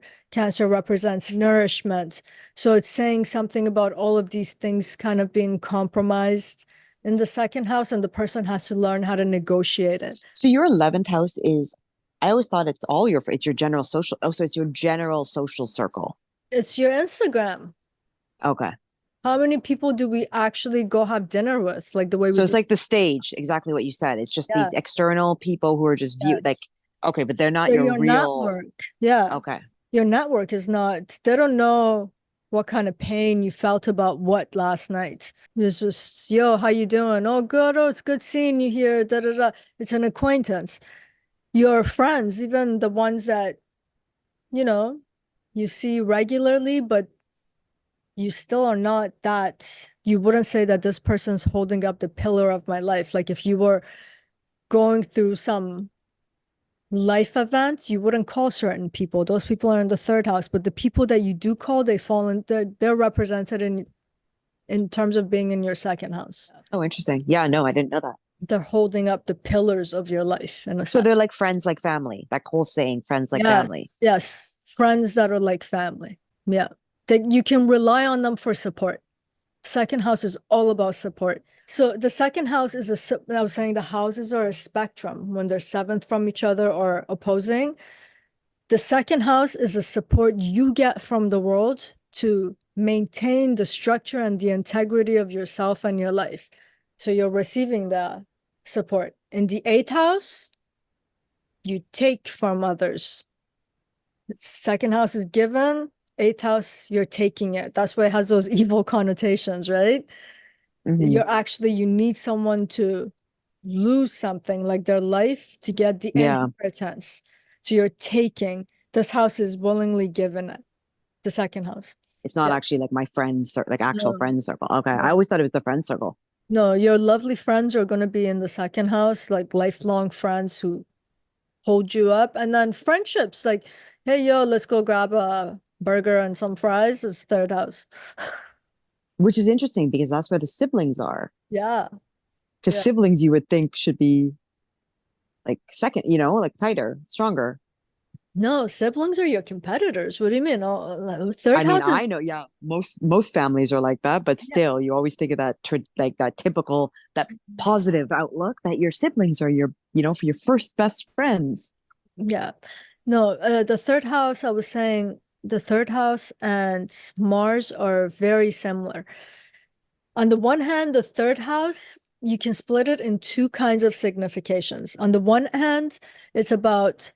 represents nourishment. So it's saying something about all of these things kind of being compromised in the second house, and the person has to learn how to negotiate it. So your 11th house is, I always thought it's your general social. Oh, so it's your general social circle. It's your Instagram. Okay. How many people do we actually go have dinner with? Like the way So it's like the stage, exactly what you said. It's just these external people who are just like, okay, but they're not your real network. Yeah. Okay. Your network is not, they don't know what kind of pain you felt about what last night. It's just, yo, how you doing? Oh, good. Oh, it's good seeing you here. Da, da, da. It's an acquaintance. Your friends, even the ones that, you know, you see regularly, but you still are not that, you wouldn't say that this person's holding up the pillar of my life. Like if you were going through some life events, you wouldn't call certain people. Those people are in the third house, but the people that you do call, they fall in, they're represented in terms of being in your second house. Oh, interesting. Yeah, no, I didn't know that. They're holding up the pillars of your life in a So sense. they're like friends, like family. That whole saying, friends like family. Yes. Friends that are like family. Yeah. That you can rely on them for support. Second house is all about support. So the second house is I was saying the houses are a spectrum when they're seventh from each other or opposing. The second house is a support you get from the world to maintain the structure and the integrity of yourself and your life. So you're receiving the support. In the eighth house, you take from others. Second house is given, eighth house, you're taking it. That's why it has those evil connotations, right? Mhm. You need someone to lose something like their life to get the Yeah. inheritance. So you're taking, this house is willingly given it, the second house. It's not Yeah. actually like my friends, like actual No. friend circle. Okay. I No. always thought it was the friend circle. No, your lovely friends are going to be in the second house, like lifelong friends who hold you up. And then friendships, like, hey, yo, let's go grab a burger and some fries, is third house. Which is interesting because that's where the siblings are. Yeah. Because Yeah. siblings you would think should be like second, like tighter, stronger. No, siblings are your competitors. What do you mean? Oh, I third mean, house I is, know, yeah, most families are like that, but yeah. still, you always think of that like that typical, that positive outlook that your siblings are your, for your first best friends. Yeah. No, the third house, I was saying the third house and Mars are very similar. On the one hand, the third house, you can split it in two kinds of significations. On the one hand, it's about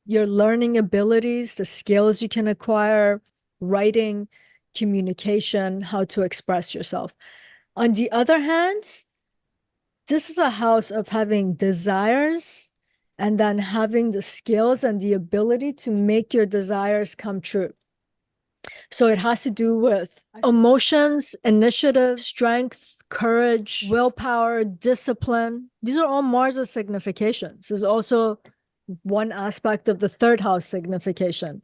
your learning abilities, the skills you can acquire, writing, communication, how to express yourself. On the other hand, this is a house of having desires and then having the skills and the ability to make your desires come true. So it has to do with emotions, initiative, strength, courage, willpower, discipline. These are all Mars' significations. This is also one aspect of the third house signification.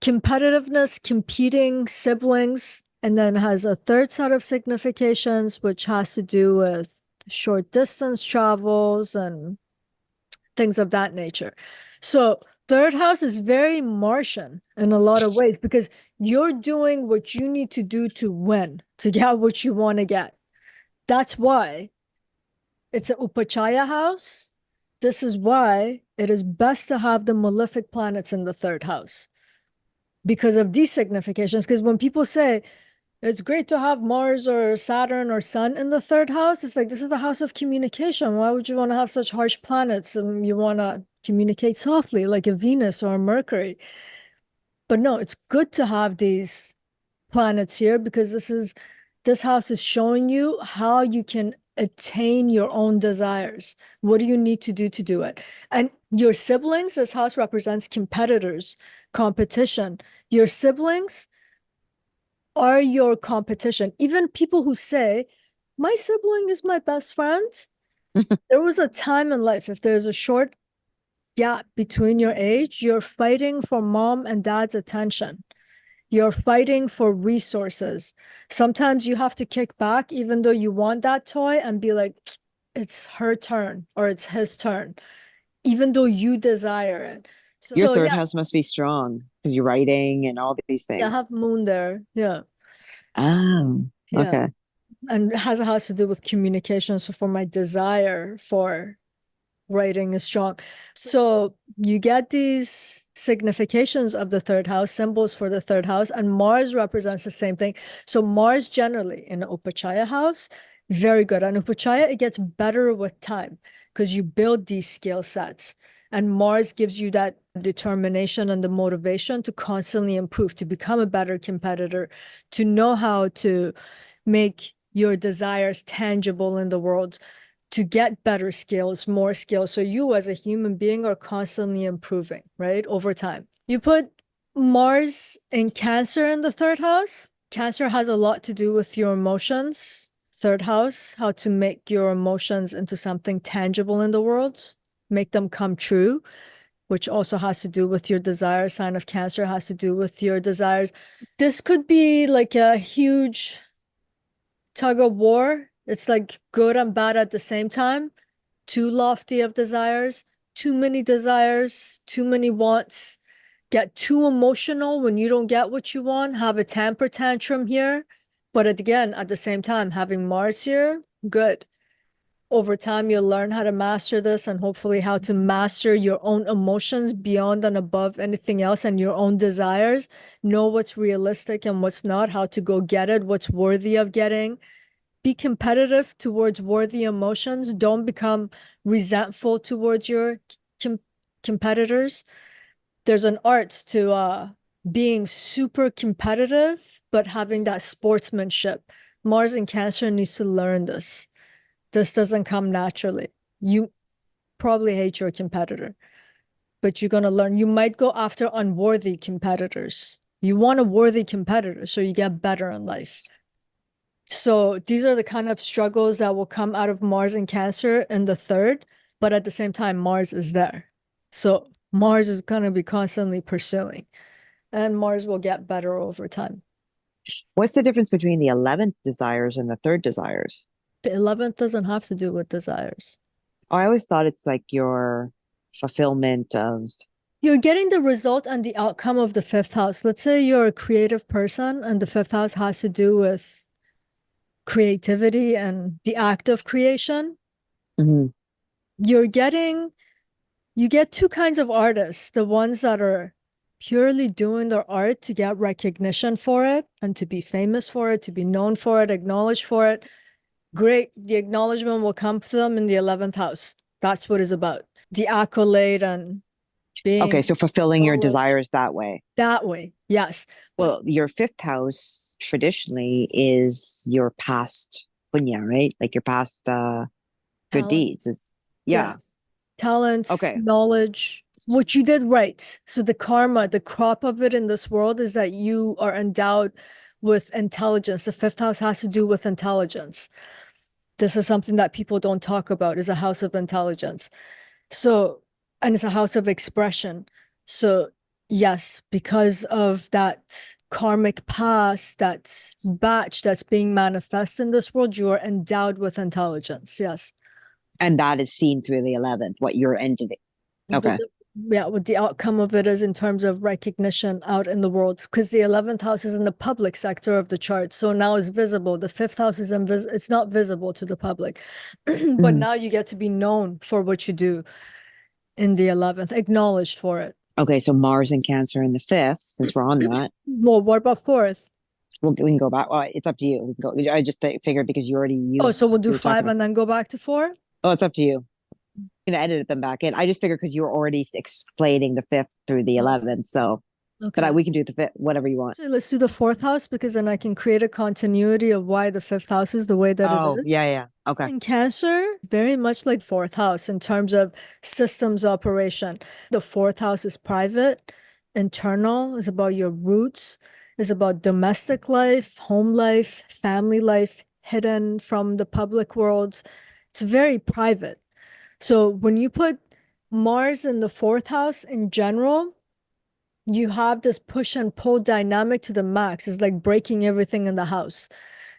Competitiveness, competing, siblings, and then has a third set of significations, which has to do with short distance travels and things of that nature. So third house is very Martian in a lot of ways because you're doing what you need to do to win, to get what you want to get. That's why it's an Upachaya house. This is why it is best to have the malefic planets in the third house because of these significations. Because when people say, it's great to have Mars or Saturn or Sun in the third house. It's like, this is the house of communication. Why would you want to have such harsh planets and you want to communicate softly like a Venus or a Mercury? But no, it's good to have these planets here because this house is showing you how you can attain your own desires. What do you need to do it? And your siblings, this house represents competitors, competition. Your siblings are your competition. Even people who say, my sibling is my best friend. There was a time in life, if there's a short gap between your age, you're fighting for mom and dad's attention. You're fighting for resources. Sometimes you have to kick back, even though you want that toy, and be like, it's her turn or it's his turn, even though you desire it. Your So third yeah, house must be strong because you're writing and all these I things. have moon there. Yeah. Oh, Yeah. okay. And it has to do with communication. So for my desire for writing is strong. So you get these significations of the third house, symbols for the third house, and Mars represents the same thing. So Mars generally in the Upachaya house, very good. And Upachaya, it gets better with time because you build these skill sets. And Mars gives you that determination and the motivation to constantly improve, to become a better competitor, to know how to make your desires tangible in the world, to get better skills, more skills. So you as a human being are constantly improving, right? Over time. You put Mars in Cancer in the third house. Cancer has a lot to do with your emotions. Third house, how to make your emotions into something tangible in the world, make them come true, which also has to do with your desires. Sign of Cancer has to do with your desires. This could be like a huge tug of war. It's like good and bad at the same time. too lofty of desires, too many desires, too many wants, get too emotional when you don't get what you want, have a temper tantrum here. But again, at the same time, having Mars here, good. Over time, you'll learn how to master this and hopefully how to master your own emotions beyond and above anything else and your own desires. Know what's realistic and what's not, how to go get it, what's worthy of getting. Be competitive towards worthy emotions. Don't become resentful towards your competitors. There's an art to being super competitive, but having that sportsmanship. Mars in Cancer needs to learn this. This doesn't come naturally. You probably hate your competitor, but you're going to learn. You might go after unworthy competitors. You want a worthy competitor, so you get better in life. So these are the kind of struggles that will come out of Mars in Cancer in the third, but at the same time, Mars is there. So Mars is going to be constantly pursuing, and Mars will get better over time. What's the difference between the 11th desires and the third desires? The 11th doesn't have to do with desires. Oh, I always thought it's like your fulfillment of. You're getting the result and the outcome of the fifth house. Let's say you're a creative person and the fifth house has to do with creativity and the act of creation. Mhm. You get two kinds of artists, the ones that are purely doing their art to get recognition for it and to be famous for it, to be known for it, acknowledged for it. Great. The acknowledgement will come to them in the 11th house. That's what it's about. The accolade and being. Okay, so fulfilling your desires that way. That way, yes. Well, your fifth house traditionally is your past punya, right? Like your past good deeds. Yeah. Yes. Talents, Okay. knowledge, what you did right. So the karma, the crop of it in this world is that you are endowed with intelligence. The fifth house has to do with intelligence. This is something that people don't talk about, is a house of intelligence. So, and it's a house of expression. So yes, because of that karmic past, that batch that's being manifest in this world, you are endowed with intelligence. Yes. And that is seen through the 11th, what your entity. Okay. What the outcome of it is in terms of recognition out in the world, because the 11th house is in the public sector of the chart. So now it's visible. The fifth house is it's not visible to the public, but now you get to be known for what you do in the 11th, acknowledged for it. Okay, so Mars in Cancer in the fifth, since we're on that. Well, what about fourth? We can go back. Well, it's up to you. We can go. I just figured because you already used. Oh, so we'll do 5 and then go back to 4? Oh, it's up to you. You can edit them back in. I just figured because you were already explaining the fifth through the 11th, so. Okay. But we can do the fifth, whatever you want. Let's do the fourth house because then I can create a continuity of why the fifth house is the way that it is. Yeah. Okay. In Cancer, very much like fourth house in terms of systems operation. The fourth house is private, internal, is about your roots, is about domestic life, home life, family life, hidden from the public world. It's very private. So when you put Mars in the fourth house in general, you have this push and pull dynamic to the max. It's like breaking everything in the house.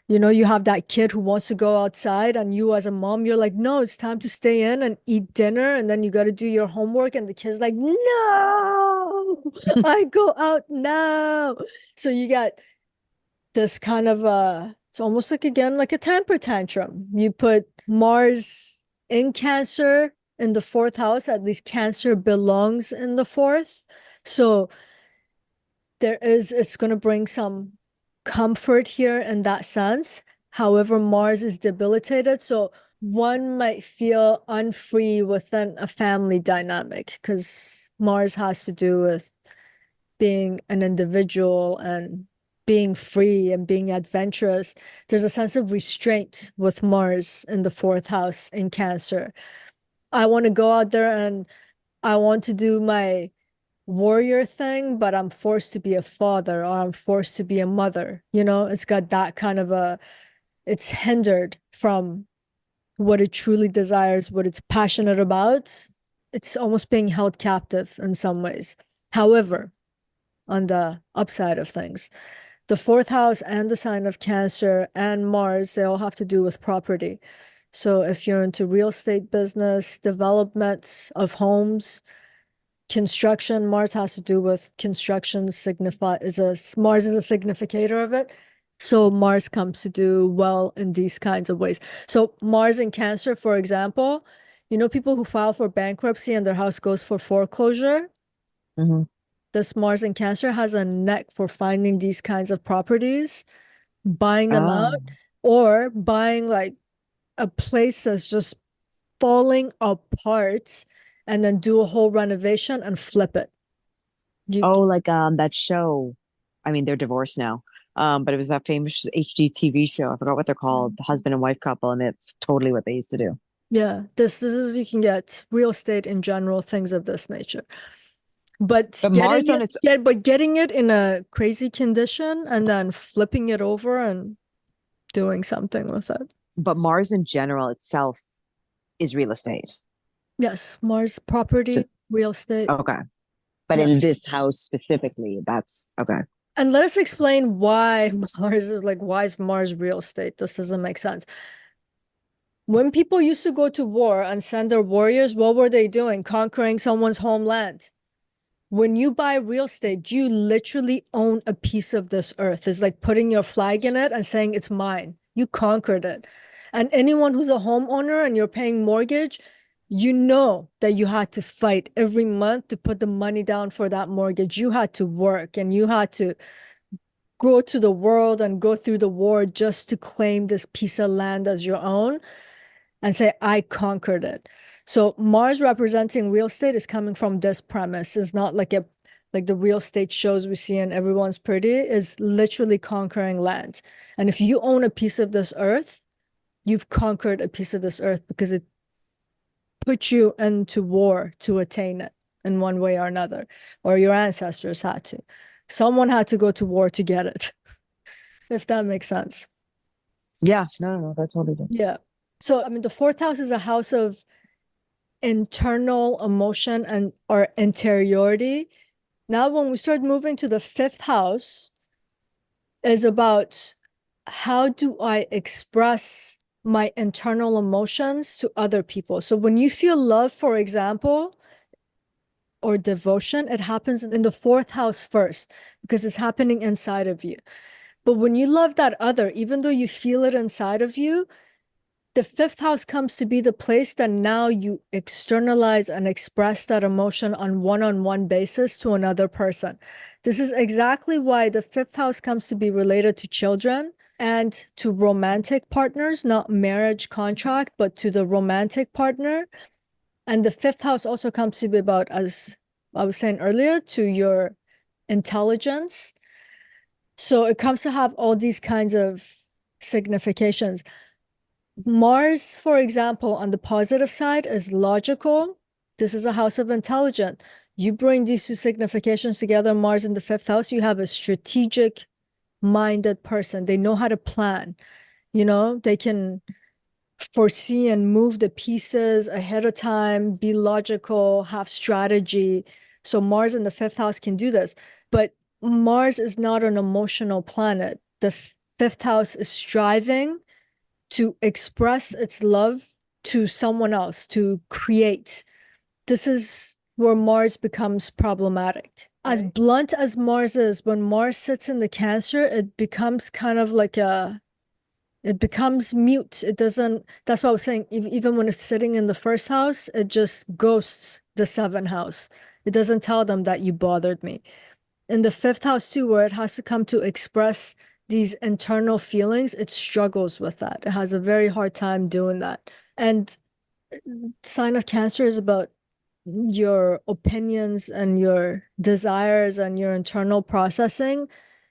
You know, you have that kid who wants to go outside, and you as a mom, you're like, no, it's time to stay in and eat dinner. And then you got to do your homework. And the kid's like, no, I go out now. So you got this kind of it's almost like, again, like a temper tantrum. You put Mars in Cancer in the fourth house, at least Cancer belongs in the fourth. So it's going to bring some comfort here in that sense. However, Mars is debilitated. So one might feel unfree within a family dynamic because Mars has to do with being an individual and being free and being adventurous. There's a sense of restraint with Mars in the fourth house in Cancer. I want to go out there and I want to do my warrior thing, but I'm forced to be a father or I'm forced to be a mother. You know, it's got that kind of it's hindered from what it truly desires, what it's passionate about. It's almost being held captive in some ways. However, on the upside of things, the fourth house and the sign of Cancer and Mars, they all have to do with property. So if you're into real estate business, development of homes, construction, Mars has to do with construction. Mars is a significator of it. So Mars comes to do well in these kinds of ways. So Mars in Cancer, for example, people who file for bankruptcy and their house goes for foreclosure. Mhm. This Mars in Cancer has a knack for finding these kinds of properties, buying them out, Oh. or buying like a place that's just falling apart and then do a whole renovation and flip it. Oh, like that show. I mean, they're divorced now. But it was that famous HGTV show. I forgot what they're called, the husband and wife couple, and it's totally what they used to do. Yeah, this is you can get real estate in general, things of this nature. But But Mars on its getting it in a crazy condition and then flipping it over and doing something with it. but Mars in general itself is real estate. Yes, Mars property, So, real estate. okay. But Yeah. in this house specifically, that's okay. And let us explain why why is Mars real estate? This doesn't make sense. When people used to go to war and send their warriors, what were they doing? Conquering someone's homeland. When you buy real estate, you literally own a piece of this earth. It's like putting your flag in it and saying it's mine. You conquered it. And anyone who's a homeowner and you're paying mortgage, you know that you had to fight every month to put the money down for that mortgage. You had to work and you had to go to the world and go through the war just to claim this piece of land as your own and say, I conquered it. So Mars representing real estate is coming from this premise. It's not like the real estate shows we see in Everyone's Pretty, is literally conquering land. And if you own a piece of this earth, you've conquered a piece of this earth because it put you into war to attain it in one way or another, or your ancestors had to. Someone had to go to war to get it, if that makes sense. Yeah, no, that totally does. Yeah. So, I mean, the fourth house is a house of internal emotion and our interiority. Now, when we start moving to the fifth house, is about how do I express my internal emotions to other people. So when you feel love, for example, or devotion, it happens in the fourth house first because it's happening inside of you. But when you love that other, even though you feel it inside of you, the fifth house comes to be the place that now you externalize and express that emotion on one-on-one basis to another person. This is exactly why the fifth house comes to be related to children and to romantic partners, not marriage contract, but to the romantic partner. And the fifth house also comes to be about, as I was saying earlier, to your intelligence. So it comes to have all these kinds of significations. Mars, for example, on the positive side is logical. This is a house of intelligence. You bring these two significations together, Mars in the fifth house, you have a strategic minded person. They know how to plan. They can foresee and move the pieces ahead of time, be logical, have strategy. So Mars in the fifth house can do this. But Mars is not an emotional planet. The fifth house is striving to express its love to someone else, to create. This is where Mars becomes problematic. As blunt as Mars is, when Mars sits in the Cancer, it becomes kind of like it becomes mute. It doesn't, that's what I was saying, even when it's sitting in the first house, it just ghosts the seventh house. It doesn't tell them that you bothered me. In the fifth house too, where it has to come to express these internal feelings, it struggles with that. It has a very hard time doing that. And sign of Cancer is about your opinions and your desires and your internal processing.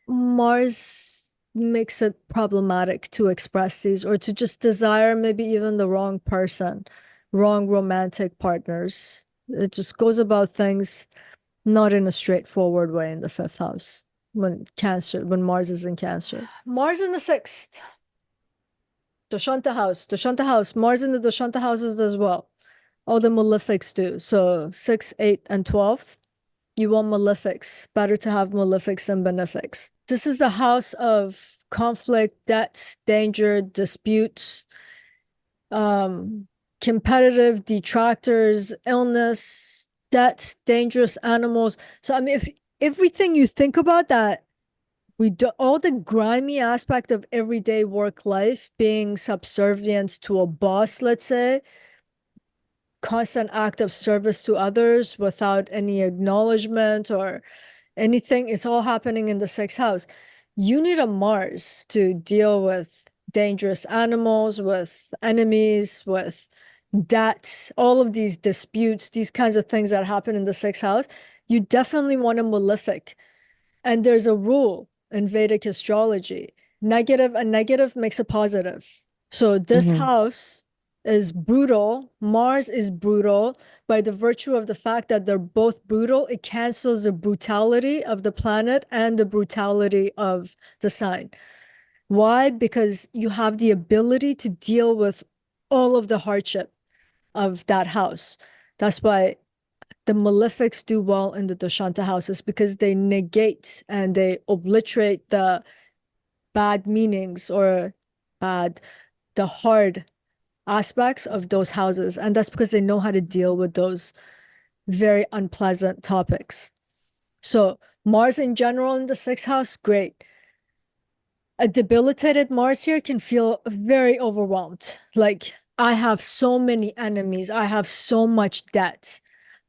Mars makes it problematic to express these or to just desire maybe even the wrong person, wrong romantic partners. It just goes about things not in a straightforward way in the fifth house when Mars is in Cancer. Mars in the sixth. Dashanta house. Mars in the Dashanta houses as well. All the malefics do. So 6, 8, and 12th. You want malefics. Better to have malefics than benefics. This is the house of conflict, debts, danger, disputes. competitive, detractors, illness, debts, dangerous animals. So I mean, if everything you think about that, we do all the grimy aspect of everyday work life, being subservient to a boss, let's say, constant act of service to others without any acknowledgement or anything, it's all happening in the sixth house. You need a Mars to deal with dangerous animals, with enemies, with debts, all of these disputes, these kinds of things that happen in the sixth house. You definitely want a malefic. And there's a rule in Vedic astrology. A negative makes a positive. So this house is brutal. Mars is brutal. By the virtue of the fact that they're both brutal, it cancels the brutality of the planet and the brutality of the sign. Why? Because you have the ability to deal with all of the hardship of that house. That's why the malefics do well in the Dashanta houses, because they negate and they obliterate the bad meanings or the hard aspects of those houses. And that's because they know how to deal with those very unpleasant topics. So Mars in general in the sixth house, great. A debilitated Mars here can feel very overwhelmed. Like, I have so many enemies. I have so much debt.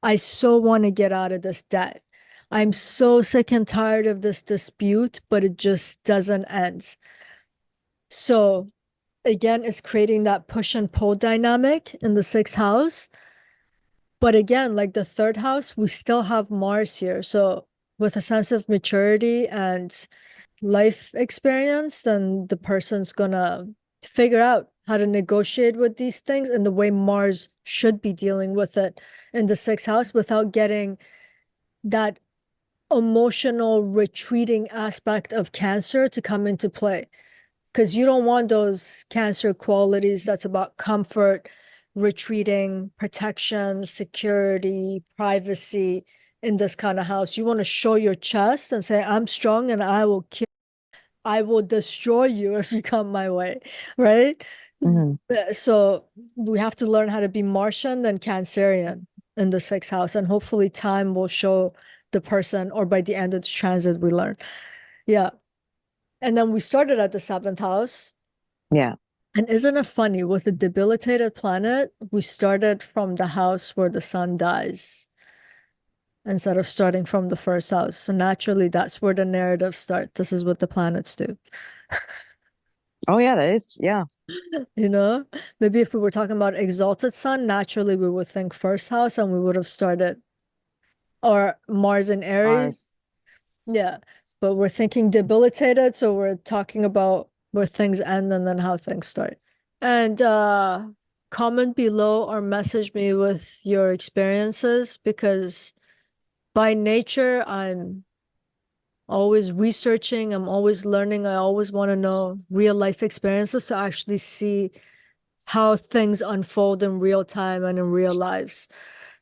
I so want to get out of this debt. I'm so sick and tired of this dispute, but it just doesn't end. So again, it's creating that push and pull dynamic in the sixth house. But again, like the third house, we still have Mars here. So with a sense of maturity and life experience, then the person's gonna figure out how to negotiate with these things and the way Mars should be dealing with it in the sixth house without getting that emotional retreating aspect of Cancer to come into play. Because you don't want those Cancer qualities that's about comfort, retreating, protection, security, privacy in this kind of house. You want to show your chest and say, I'm strong and I will destroy you if you come my way, right? So we have to learn how to be Martian and Cancerian in the sixth house, and hopefully time will show the person, or by the end of the transit we learn. Yeah. And then we started at the seventh house. Yeah. And isn't it funny, with a debilitated planet, we started from the house where the sun dies instead of starting from the first house. So naturally, that's where the narrative starts. This is what the planets do. Oh yeah, that is, yeah. You know, maybe if we were talking about exalted sun, naturally we would think first house and we would have started, or Mars in Aries. Mars. Yeah, but we're thinking debilitated, so we're talking about where things end and then how things start. And comment below or message me with your experiences, because by nature I'm always researching, I'm always learning, I always want to know real life experiences to actually see how things unfold in real time and in real lives.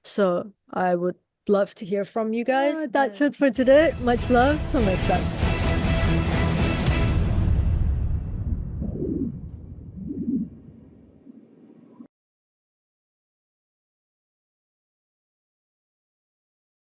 So I would love to hear from you guys. That's it for today. Much love. Till next time.